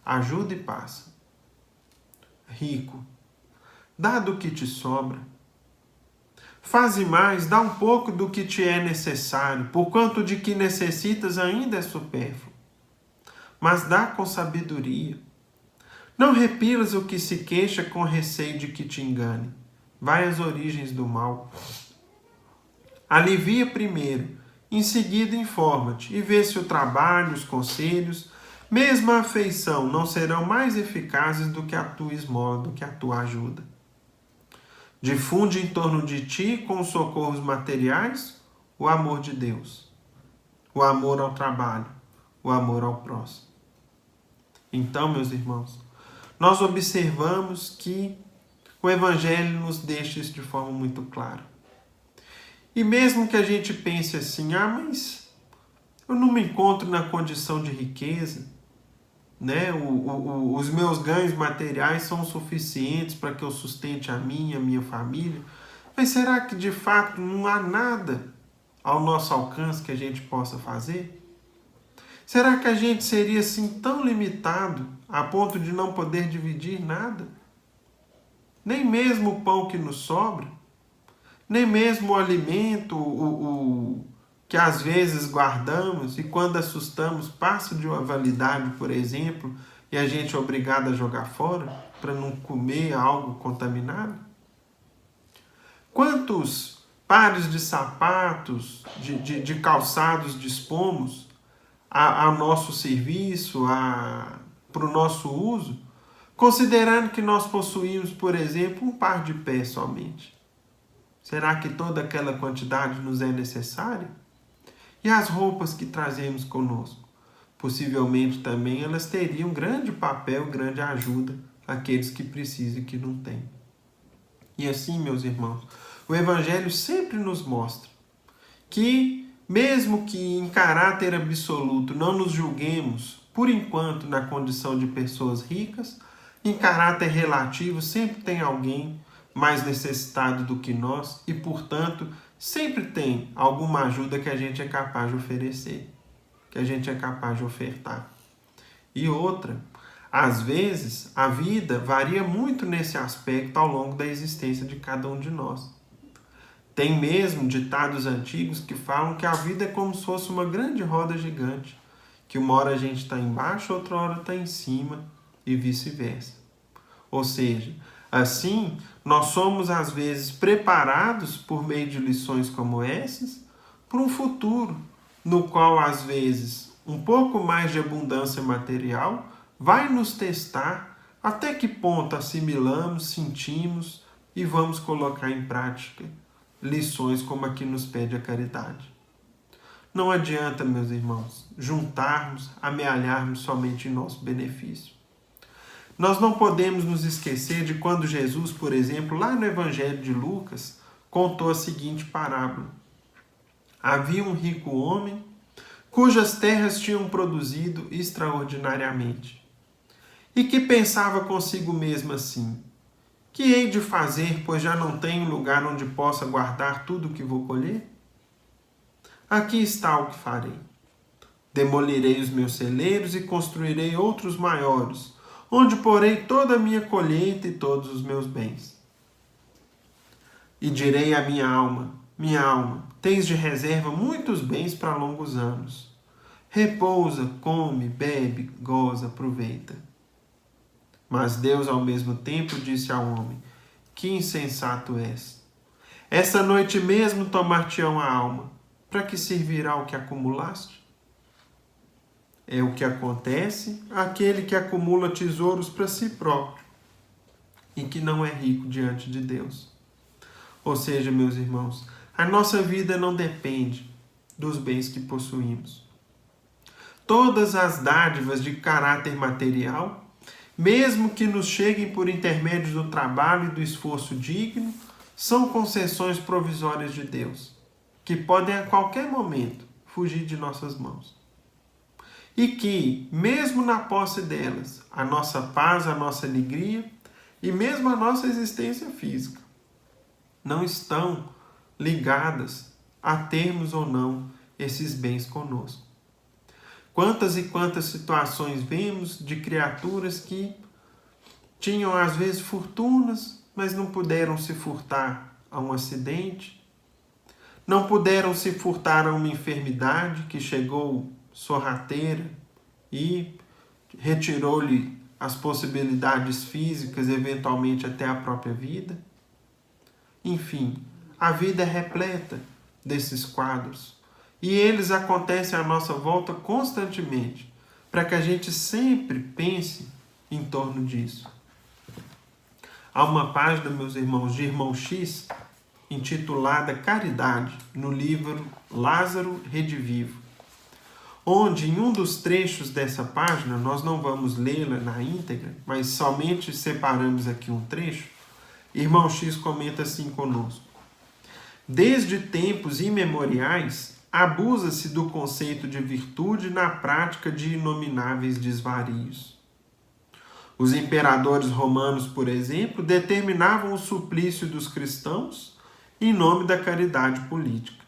Ajuda e passa. Rico, dá do que te sobra. Faze mais, dá um pouco do que te é necessário, porquanto de que necessitas ainda é supérfluo. Mas dá com sabedoria. Não repilas o que se queixa com receio de que te engane. Vai às origens do mal. Alivia primeiro, em seguida informa-te e vê se o trabalho, os conselhos, mesmo a afeição não serão mais eficazes do que a tua esmola, do que a tua ajuda. Difunde em torno de ti, com os socorros materiais, o amor de Deus, o amor ao trabalho, o amor ao próximo. Então, meus irmãos, nós observamos que o Evangelho nos deixa isso de forma muito clara. E mesmo que a gente pense assim: mas eu não me encontro na condição de riqueza, né? Os meus ganhos materiais são suficientes para que eu sustente a minha família. Mas será que de fato não há nada ao nosso alcance que a gente possa fazer? Será que a gente seria assim tão limitado a ponto de não poder dividir nada? Nem mesmo o pão que nos sobra? Nem mesmo o alimento que às vezes guardamos e quando assustamos passa de uma validade, por exemplo, e a gente é obrigado a jogar fora para não comer algo contaminado? Quantos pares de sapatos, de calçados dispomos a nosso serviço, para o nosso uso, considerando que nós possuímos, por exemplo, um par de pés somente? Será que toda aquela quantidade nos é necessária? E as roupas que trazemos conosco? Possivelmente também elas teriam grande papel, grande ajuda àqueles que precisam e que não têm. E assim, meus irmãos, o Evangelho sempre nos mostra que, mesmo que em caráter absoluto não nos julguemos, por enquanto, na condição de pessoas ricas, em caráter relativo sempre tem alguém mais necessitado do que nós e, portanto, sempre tem alguma ajuda que a gente é capaz de oferecer, que a gente é capaz de ofertar. E outra, Às vezes, a vida varia muito nesse aspecto ao longo da existência de cada um de nós. Tem mesmo ditados antigos que falam que a vida é como se fosse uma grande roda gigante, que uma hora a gente está embaixo, outra hora está em cima e vice-versa. Ou seja, assim, nós somos às vezes preparados por meio de lições como essas para um futuro no qual às vezes um pouco mais de abundância material vai nos testar até que ponto assimilamos, sentimos e vamos colocar em prática lições como a que nos pede a caridade. Não adianta, meus irmãos, juntarmos, amealharmos somente em nosso benefício. Nós não podemos nos esquecer de quando Jesus, por exemplo, lá no Evangelho de Lucas, contou a seguinte parábola. Havia um rico homem cujas terras tinham produzido extraordinariamente e que pensava consigo mesmo assim: que hei de fazer, pois já não tenho lugar onde possa guardar tudo o que vou colher? Aqui está o que farei. Demolirei os meus celeiros e construirei outros maiores, onde porei toda a minha colheita e todos os meus bens. E direi à minha alma, tens de reserva muitos bens para longos anos. Repousa, come, bebe, goza, aproveita. Mas Deus, ao mesmo tempo, disse ao homem: que insensato és! Essa noite mesmo tomar-te-ão a alma. Para que servirá o que acumulaste? É o que acontece àquele que acumula tesouros para si próprio e que não é rico diante de Deus. Ou seja, meus irmãos, a nossa vida não depende dos bens que possuímos. Todas as dádivas de caráter material, mesmo que nos cheguem por intermédio do trabalho e do esforço digno, são concessões provisórias de Deus, que podem a qualquer momento fugir de nossas mãos. E que, mesmo na posse delas, a nossa paz, a nossa alegria e mesmo a nossa existência física não estão ligadas a termos ou não esses bens conosco. Quantas e quantas situações vemos de criaturas que tinham às vezes fortunas, mas não puderam se furtar a um acidente, não puderam se furtar a uma enfermidade que chegou sorrateira e retirou-lhe as possibilidades físicas, eventualmente até a própria vida. Enfim, a vida é repleta desses quadros e eles acontecem à nossa volta constantemente, para que a gente sempre pense em torno disso. Há uma página, meus irmãos, de Irmão X, intitulada Caridade, no livro Lázaro Redivivo, onde em um dos trechos dessa página, nós não vamos lê-la na íntegra, mas somente separamos aqui um trecho, Irmão X comenta assim conosco: desde tempos imemoriais, abusa-se do conceito de virtude na prática de inomináveis desvarios. Os imperadores romanos, por exemplo, determinavam o suplício dos cristãos em nome da caridade política.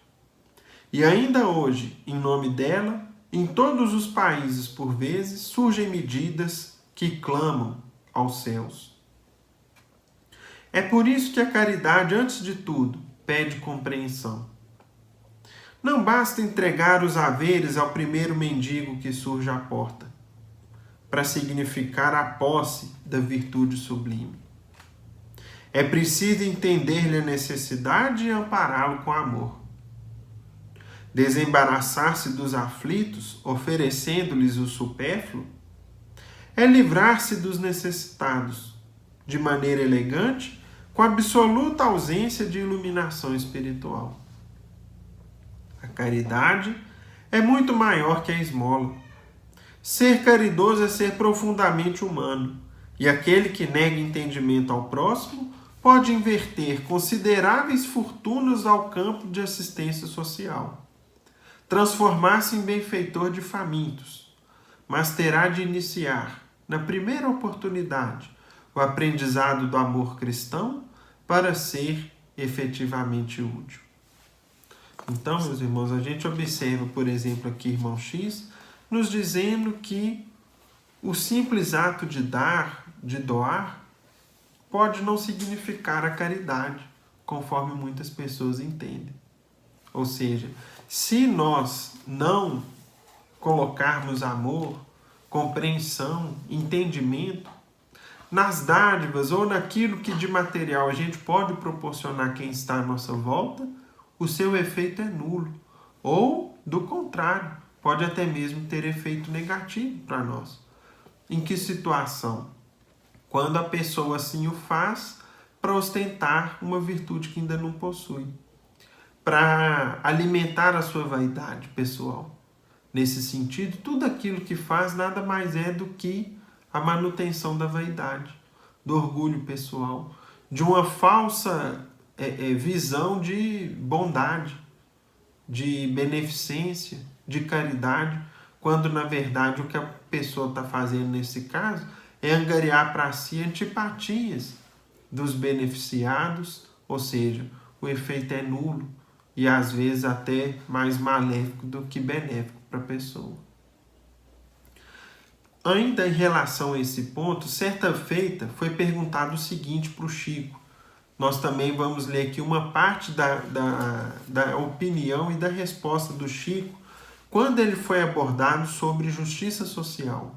E ainda hoje, em nome dela, em todos os países, por vezes, surgem medidas que clamam aos céus. É por isso que a caridade, antes de tudo, pede compreensão. Não basta entregar os haveres ao primeiro mendigo que surge à porta, para significar a posse da virtude sublime. É preciso entender-lhe a necessidade e ampará-lo com amor. Desembaraçar-se dos aflitos, oferecendo-lhes o supérfluo, é livrar-se dos necessitados, de maneira elegante, com absoluta ausência de iluminação espiritual. A caridade é muito maior que a esmola. Ser caridoso é ser profundamente humano, e aquele que nega entendimento ao próximo pode inverter consideráveis fortunas ao campo de assistência social, transformar-se em benfeitor de famintos, mas terá de iniciar, na primeira oportunidade, o aprendizado do amor cristão para ser efetivamente útil. Então, meus irmãos, a gente observa, por exemplo, aqui Irmão X, nos dizendo que o simples ato de dar, de doar, pode não significar a caridade, conforme muitas pessoas entendem. Ou seja, se nós não colocarmos amor, compreensão, entendimento nas dádivas ou naquilo que de material a gente pode proporcionar a quem está à nossa volta, o seu efeito é nulo. Ou, do contrário, pode até mesmo ter efeito negativo para nós. Em que situação? Quando a pessoa assim o faz para ostentar uma virtude que ainda não possui, para alimentar a sua vaidade pessoal. Nesse sentido, tudo aquilo que faz nada mais é do que a manutenção da vaidade, do orgulho pessoal, de uma falsa visão de bondade, de beneficência, de caridade, quando na verdade o que a pessoa está fazendo nesse caso é angariar para si antipatias dos beneficiados, ou seja, o efeito é nulo e às vezes até mais maléfico do que benéfico para a pessoa. Ainda em relação a esse ponto, certa feita foi perguntado o seguinte para o Chico. Nós também vamos ler aqui uma parte da opinião e da resposta do Chico quando ele foi abordado sobre justiça social.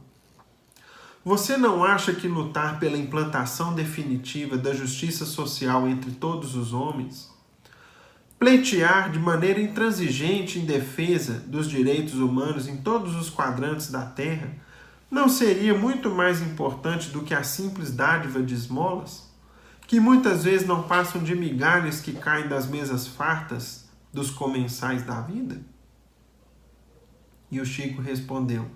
Você não acha que lutar pela implantação definitiva da justiça social entre todos os homens, pleitear de maneira intransigente em defesa dos direitos humanos em todos os quadrantes da terra, não seria muito mais importante do que a simples dádiva de esmolas, que muitas vezes não passam de migalhas que caem das mesas fartas dos comensais da vida? E o Chico respondeu: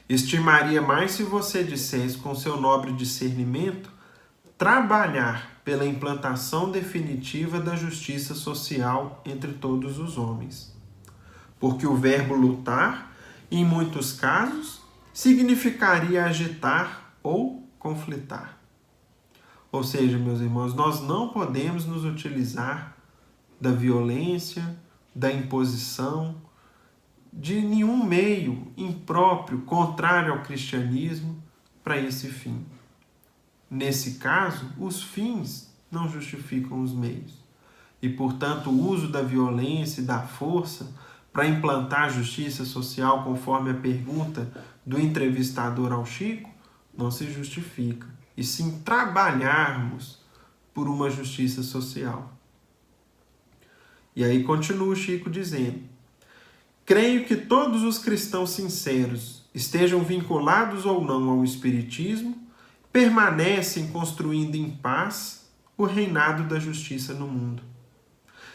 estimaria mais se você dissesse com seu nobre discernimento trabalhar pela implantação definitiva da justiça social entre todos os homens. Porque o verbo lutar, em muitos casos, significaria agitar ou conflitar. Ou seja, meus irmãos, nós não podemos nos utilizar da violência, da imposição, de nenhum meio impróprio, contrário ao cristianismo, para esse fim. Nesse caso, os fins não justificam os meios. E, portanto, o uso da violência e da força para implantar a justiça social, conforme a pergunta do entrevistador ao Chico, não se justifica. E sim trabalharmos por uma justiça social. E aí continua o Chico dizendo: creio que todos os cristãos sinceros, estejam vinculados ou não ao Espiritismo, permanecem construindo em paz o reinado da justiça no mundo,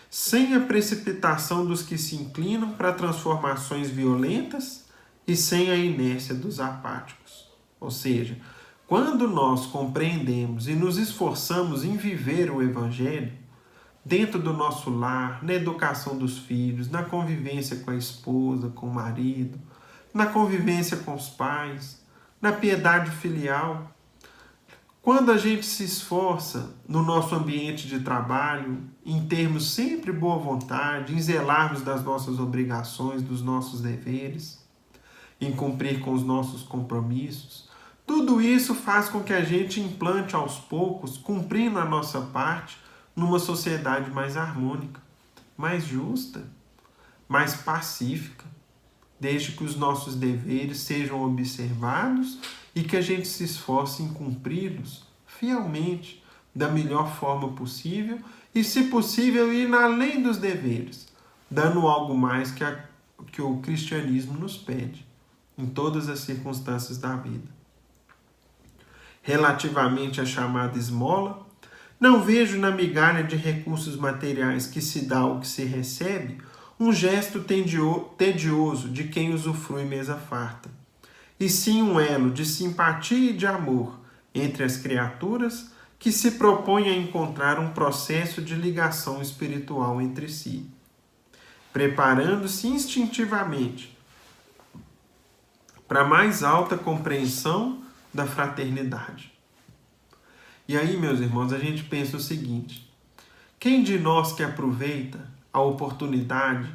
sem a precipitação dos que se inclinam para transformações violentas e sem a inércia dos apáticos. Ou seja, quando nós compreendemos e nos esforçamos em viver o Evangelho, dentro do nosso lar, na educação dos filhos, na convivência com a esposa, com o marido, na convivência com os pais, na piedade filial, quando a gente se esforça no nosso ambiente de trabalho, em termos sempre boa vontade, em zelarmos das nossas obrigações, dos nossos deveres, em cumprir com os nossos compromissos, tudo isso faz com que a gente implante aos poucos, cumprindo a nossa parte, numa sociedade mais harmônica, mais justa, mais pacífica, desde que os nossos deveres sejam observados e que a gente se esforce em cumpri-los fielmente, da melhor forma possível e, se possível, ir além dos deveres, dando algo mais que o cristianismo nos pede, em todas as circunstâncias da vida. Relativamente à chamada esmola, não vejo na migalha de recursos materiais que se dá ou que se recebe um gesto tedioso de quem usufrui mesa farta, e sim um elo de simpatia e de amor entre as criaturas que se propõe a encontrar um processo de ligação espiritual entre si, preparando-se instintivamente para a mais alta compreensão da fraternidade. E aí, meus irmãos, a gente pensa o seguinte: quem de nós que aproveita a oportunidade,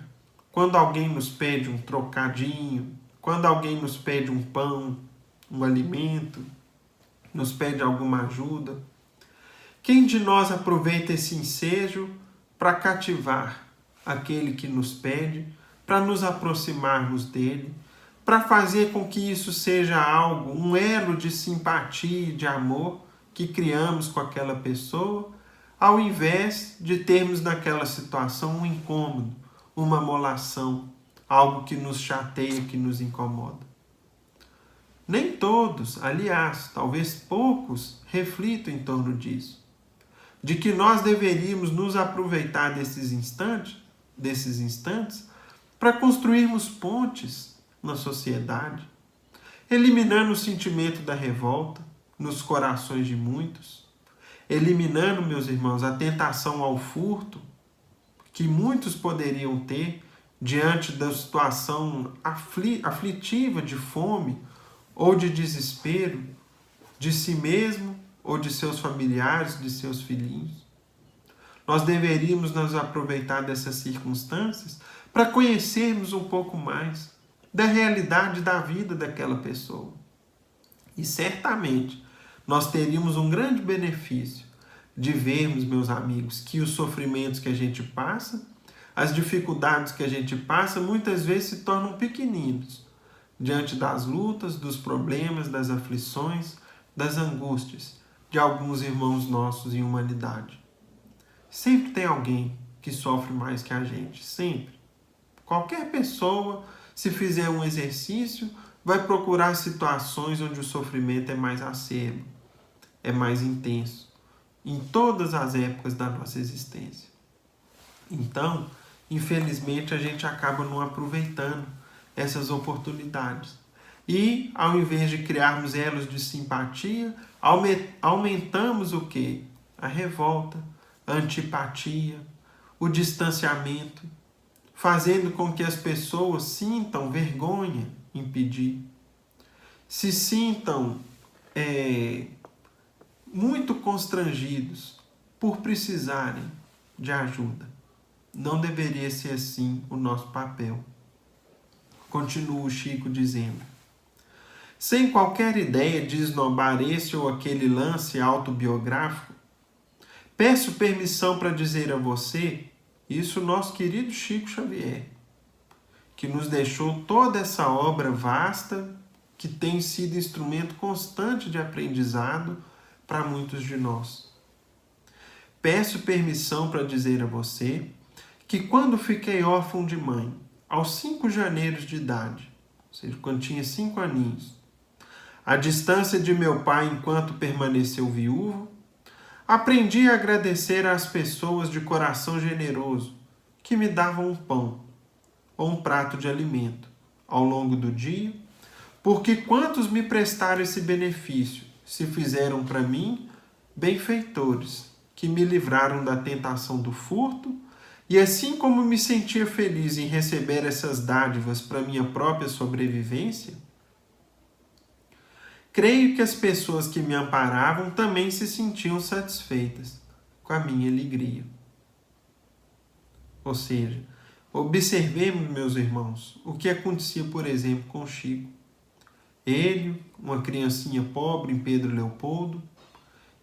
quando alguém nos pede um trocadinho, quando alguém nos pede um pão, um alimento, nos pede alguma ajuda. Quem de nós aproveita esse ensejo para cativar aquele que nos pede, para nos aproximarmos dele, para fazer com que isso seja algo, um elo de simpatia e de amor que criamos com aquela pessoa, ao invés de termos naquela situação um incômodo, uma molação, algo que nos chateia, que nos incomoda. Nem todos, aliás, talvez poucos, reflitam em torno disso. De que nós deveríamos nos aproveitar desses instantes, para construirmos pontes na sociedade, eliminando o sentimento da revolta nos corações de muitos, eliminando, meus irmãos, a tentação ao furto que muitos poderiam ter diante da situação aflitiva de fome ou de desespero de si mesmo ou de seus familiares, de seus filhinhos. Nós deveríamos nos aproveitar dessas circunstâncias para conhecermos um pouco mais da realidade da vida daquela pessoa. E certamente nós teríamos um grande benefício de vermos, meus amigos, que os sofrimentos que a gente passa, as dificuldades que a gente passa, muitas vezes se tornam pequeninos diante das lutas, dos problemas, das aflições, das angústias de alguns irmãos nossos em humanidade. Sempre tem alguém que sofre mais que a gente, sempre. Qualquer pessoa, se fizer um exercício, vai procurar situações onde o sofrimento é mais acerbo, é mais intenso, em todas as épocas da nossa existência. Então, infelizmente, a gente acaba não aproveitando essas oportunidades. E, ao invés de criarmos elos de simpatia, aumentamos o quê? A revolta, a antipatia, o distanciamento, fazendo com que as pessoas sintam vergonha em pedir, se sintam muito constrangidos por precisarem de ajuda. Não deveria ser assim o nosso papel. Continua o Chico dizendo: sem qualquer ideia de esnobar esse ou aquele lance autobiográfico, peço permissão para dizer a você, isso nosso querido Chico Xavier, que nos deixou toda essa obra vasta, que tem sido instrumento constante de aprendizado para muitos de nós. Peço permissão para dizer a você que quando fiquei órfão de mãe, aos 5 janeiros de idade, ou seja, quando tinha 5 aninhos, à distância de meu pai enquanto permaneceu viúvo, aprendi a agradecer às pessoas de coração generoso que me davam um pão ou um prato de alimento ao longo do dia, porque quantos me prestaram esse benefício se fizeram para mim benfeitores que me livraram da tentação do furto, e assim como me sentia feliz em receber essas dádivas para minha própria sobrevivência, creio que as pessoas que me amparavam também se sentiam satisfeitas com a minha alegria. Ou seja, observemos, meus irmãos, o que acontecia, por exemplo, com Chico. Ele, uma criancinha pobre em Pedro Leopoldo,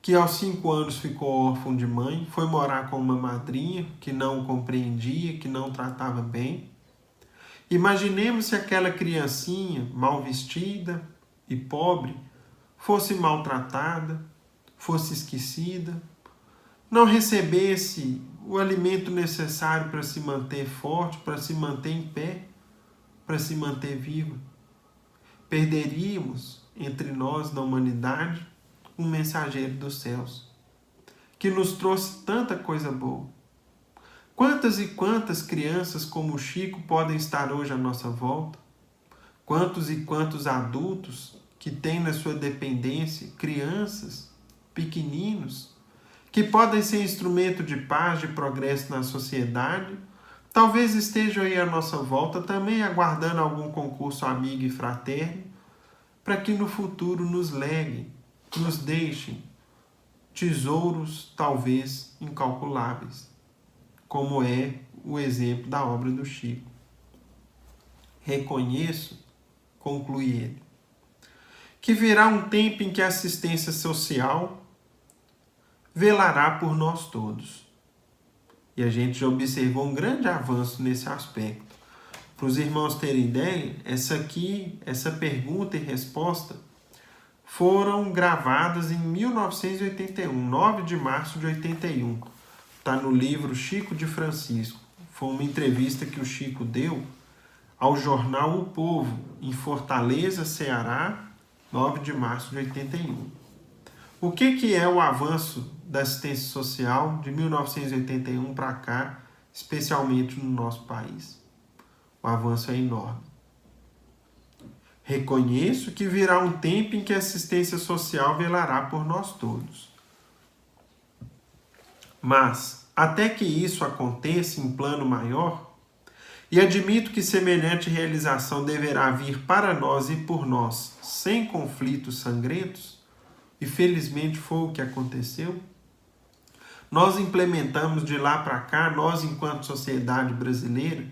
que aos 5 anos ficou órfão de mãe, foi morar com uma madrinha que não o compreendia, que não o tratava bem. Imaginemos se aquela criancinha, mal vestida e pobre, fosse maltratada, fosse esquecida, não recebesse o alimento necessário para se manter forte, para se manter em pé, para se manter viva. Perderíamos entre nós, na humanidade, um mensageiro dos céus, que nos trouxe tanta coisa boa. Quantas e quantas crianças como o Chico podem estar hoje à nossa volta? Quantos e quantos adultos que têm na sua dependência crianças, pequeninos, que podem ser instrumento de paz, de progresso na sociedade, talvez estejam aí à nossa volta também aguardando algum concurso amigo e fraterno, para que no futuro nos leguem, nos deixem tesouros talvez incalculáveis, como é o exemplo da obra do Chico. Reconheço, conclui ele, que virá um tempo em que a assistência social velará por nós todos. E a gente já observou um grande avanço nesse aspecto. Para os irmãos terem ideia, essa pergunta e resposta foram gravadas em 1981, 9 de março de 81. Está no livro Chico de Francisco. Foi uma entrevista que o Chico deu ao jornal O Povo, em Fortaleza, Ceará, 9 de março de 81. O que é o avanço da assistência social de 1981 para cá, especialmente no nosso país? O avanço é enorme. Reconheço que virá um tempo em que a assistência social velará por nós todos. Mas, até que isso aconteça em plano maior, e admito que semelhante realização deverá vir para nós e por nós, sem conflitos sangrentos, e felizmente foi o que aconteceu, nós implementamos de lá para cá, nós enquanto sociedade brasileira,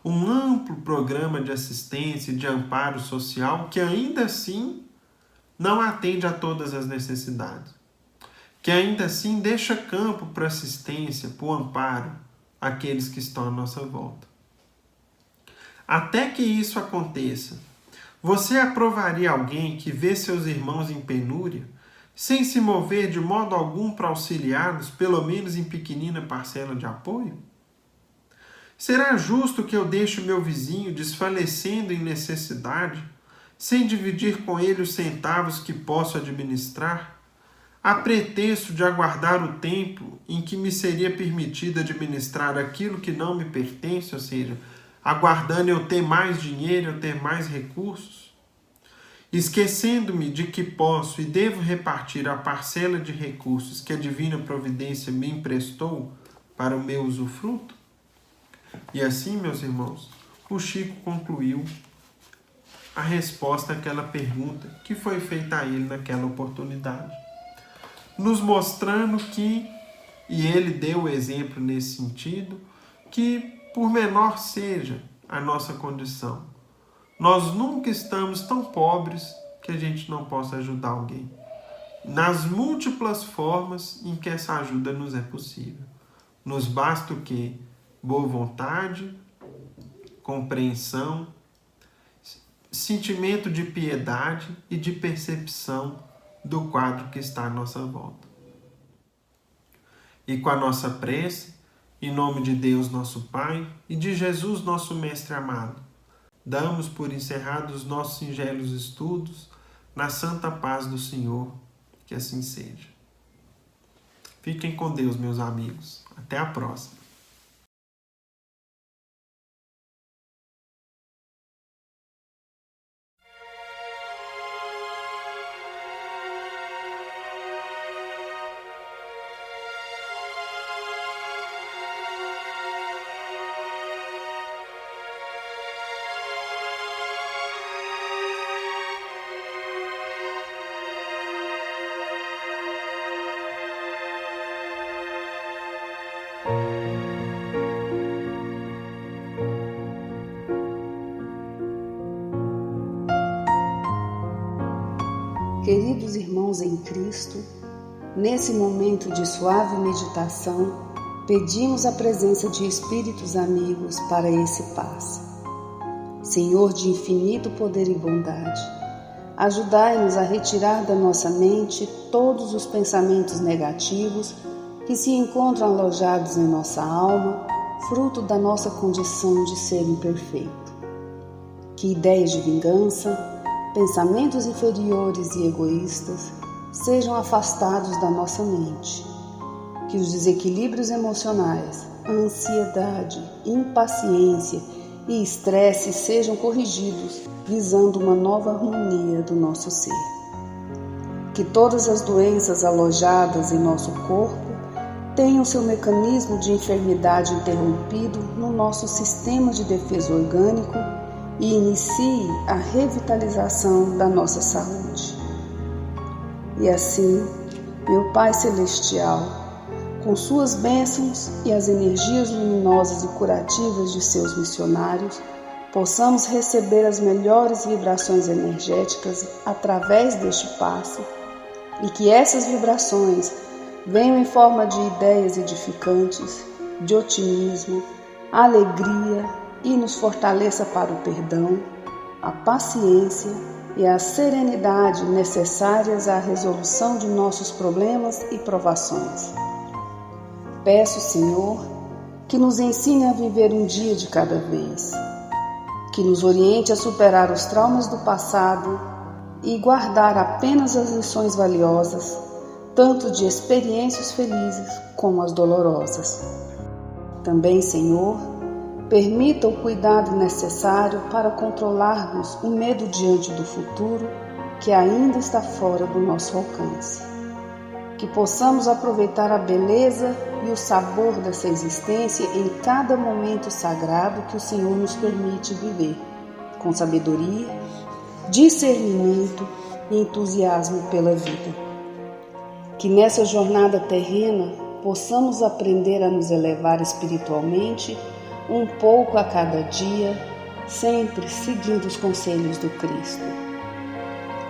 um amplo programa de assistência e de amparo social que ainda assim não atende a todas as necessidades, que ainda assim deixa campo para assistência, para o amparo àqueles que estão à nossa volta. Até que isso aconteça, você aprovaria alguém que vê seus irmãos em penúria, sem se mover de modo algum para auxiliá-los, pelo menos em pequenina parcela de apoio? Será justo que eu deixe o meu vizinho desfalecendo em necessidade, sem dividir com ele os centavos que posso administrar, a pretexto de aguardar o tempo em que me seria permitido administrar aquilo que não me pertence, ou seja, aguardando eu ter mais dinheiro, eu ter mais recursos? Esquecendo-me de que posso e devo repartir a parcela de recursos que a divina providência me emprestou para o meu usufruto? E assim, meus irmãos, o Chico concluiu a resposta àquela pergunta que foi feita a ele naquela oportunidade, nos mostrando que, e ele deu o exemplo nesse sentido, que por menor seja a nossa condição, nós nunca estamos tão pobres que a gente não possa ajudar alguém, nas múltiplas formas em que essa ajuda nos é possível. Nos basta o quê? Boa vontade, compreensão, sentimento de piedade e de percepção do quadro que está à nossa volta. E com a nossa prece, em nome de Deus nosso Pai e de Jesus nosso Mestre amado, damos por encerrados os nossos singelos estudos na santa paz do Senhor, que assim seja. Fiquem com Deus, meus amigos. Até a próxima. Queridos irmãos em Cristo, nesse momento de suave meditação, pedimos a presença de espíritos amigos para esse passe. Senhor de infinito poder e bondade, ajudai-nos a retirar da nossa mente todos os pensamentos negativos que se encontram alojados em nossa alma, fruto da nossa condição de ser imperfeito. Que ideias de vingança, pensamentos inferiores e egoístas sejam afastados da nossa mente. Que os desequilíbrios emocionais, a ansiedade, impaciência e estresse sejam corrigidos, visando uma nova harmonia do nosso ser. Que todas as doenças alojadas em nosso corpo tenham seu mecanismo de enfermidade interrompido no nosso sistema de defesa orgânico e inicie a revitalização da nossa saúde. E assim, meu Pai Celestial, com suas bênçãos e as energias luminosas e curativas de seus missionários, possamos receber as melhores vibrações energéticas através deste passe e que essas vibrações venham em forma de ideias edificantes, de otimismo, alegria e nos fortaleça para o perdão, a paciência e a serenidade necessárias à resolução de nossos problemas e provações. Peço, Senhor, que nos ensine a viver um dia de cada vez, que nos oriente a superar os traumas do passado e guardar apenas as lições valiosas, tanto de experiências felizes como as dolorosas. Também, Senhor, permita o cuidado necessário para controlarmos o medo diante do futuro que ainda está fora do nosso alcance. Que possamos aproveitar a beleza e o sabor dessa existência em cada momento sagrado que o Senhor nos permite viver, com sabedoria, discernimento e entusiasmo pela vida. Que nessa jornada terrena possamos aprender a nos elevar espiritualmente um pouco a cada dia, sempre seguindo os conselhos do Cristo.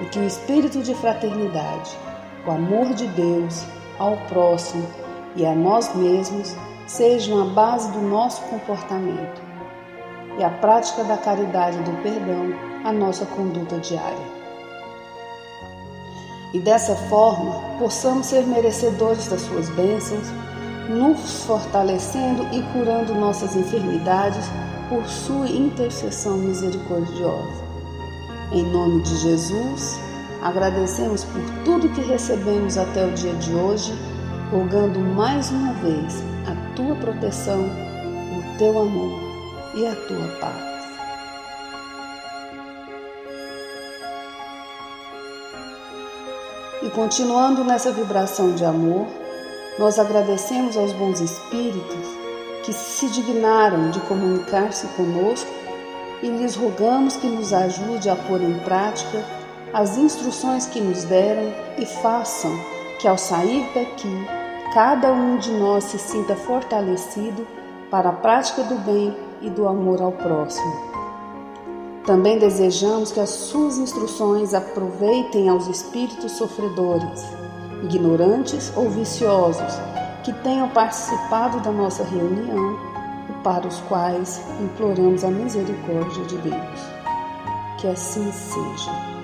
E que o espírito de fraternidade, o amor de Deus ao próximo e a nós mesmos sejam a base do nosso comportamento e a prática da caridade e do perdão a nossa conduta diária. E dessa forma possamos ser merecedores das suas bênçãos, nos fortalecendo e curando nossas enfermidades por sua intercessão misericordiosa. Em nome de Jesus, agradecemos por tudo que recebemos até o dia de hoje, rogando mais uma vez a tua proteção, o teu amor e a tua paz. E continuando nessa vibração de amor, nós agradecemos aos bons espíritos que se dignaram de comunicar-se conosco e lhes rogamos que nos ajude a pôr em prática as instruções que nos deram e façam que ao sair daqui, cada um de nós se sinta fortalecido para a prática do bem e do amor ao próximo. Também desejamos que as suas instruções aproveitem aos espíritos sofredores, ignorantes ou viciosos, que tenham participado da nossa reunião e para os quais imploramos a misericórdia de Deus. Que assim seja.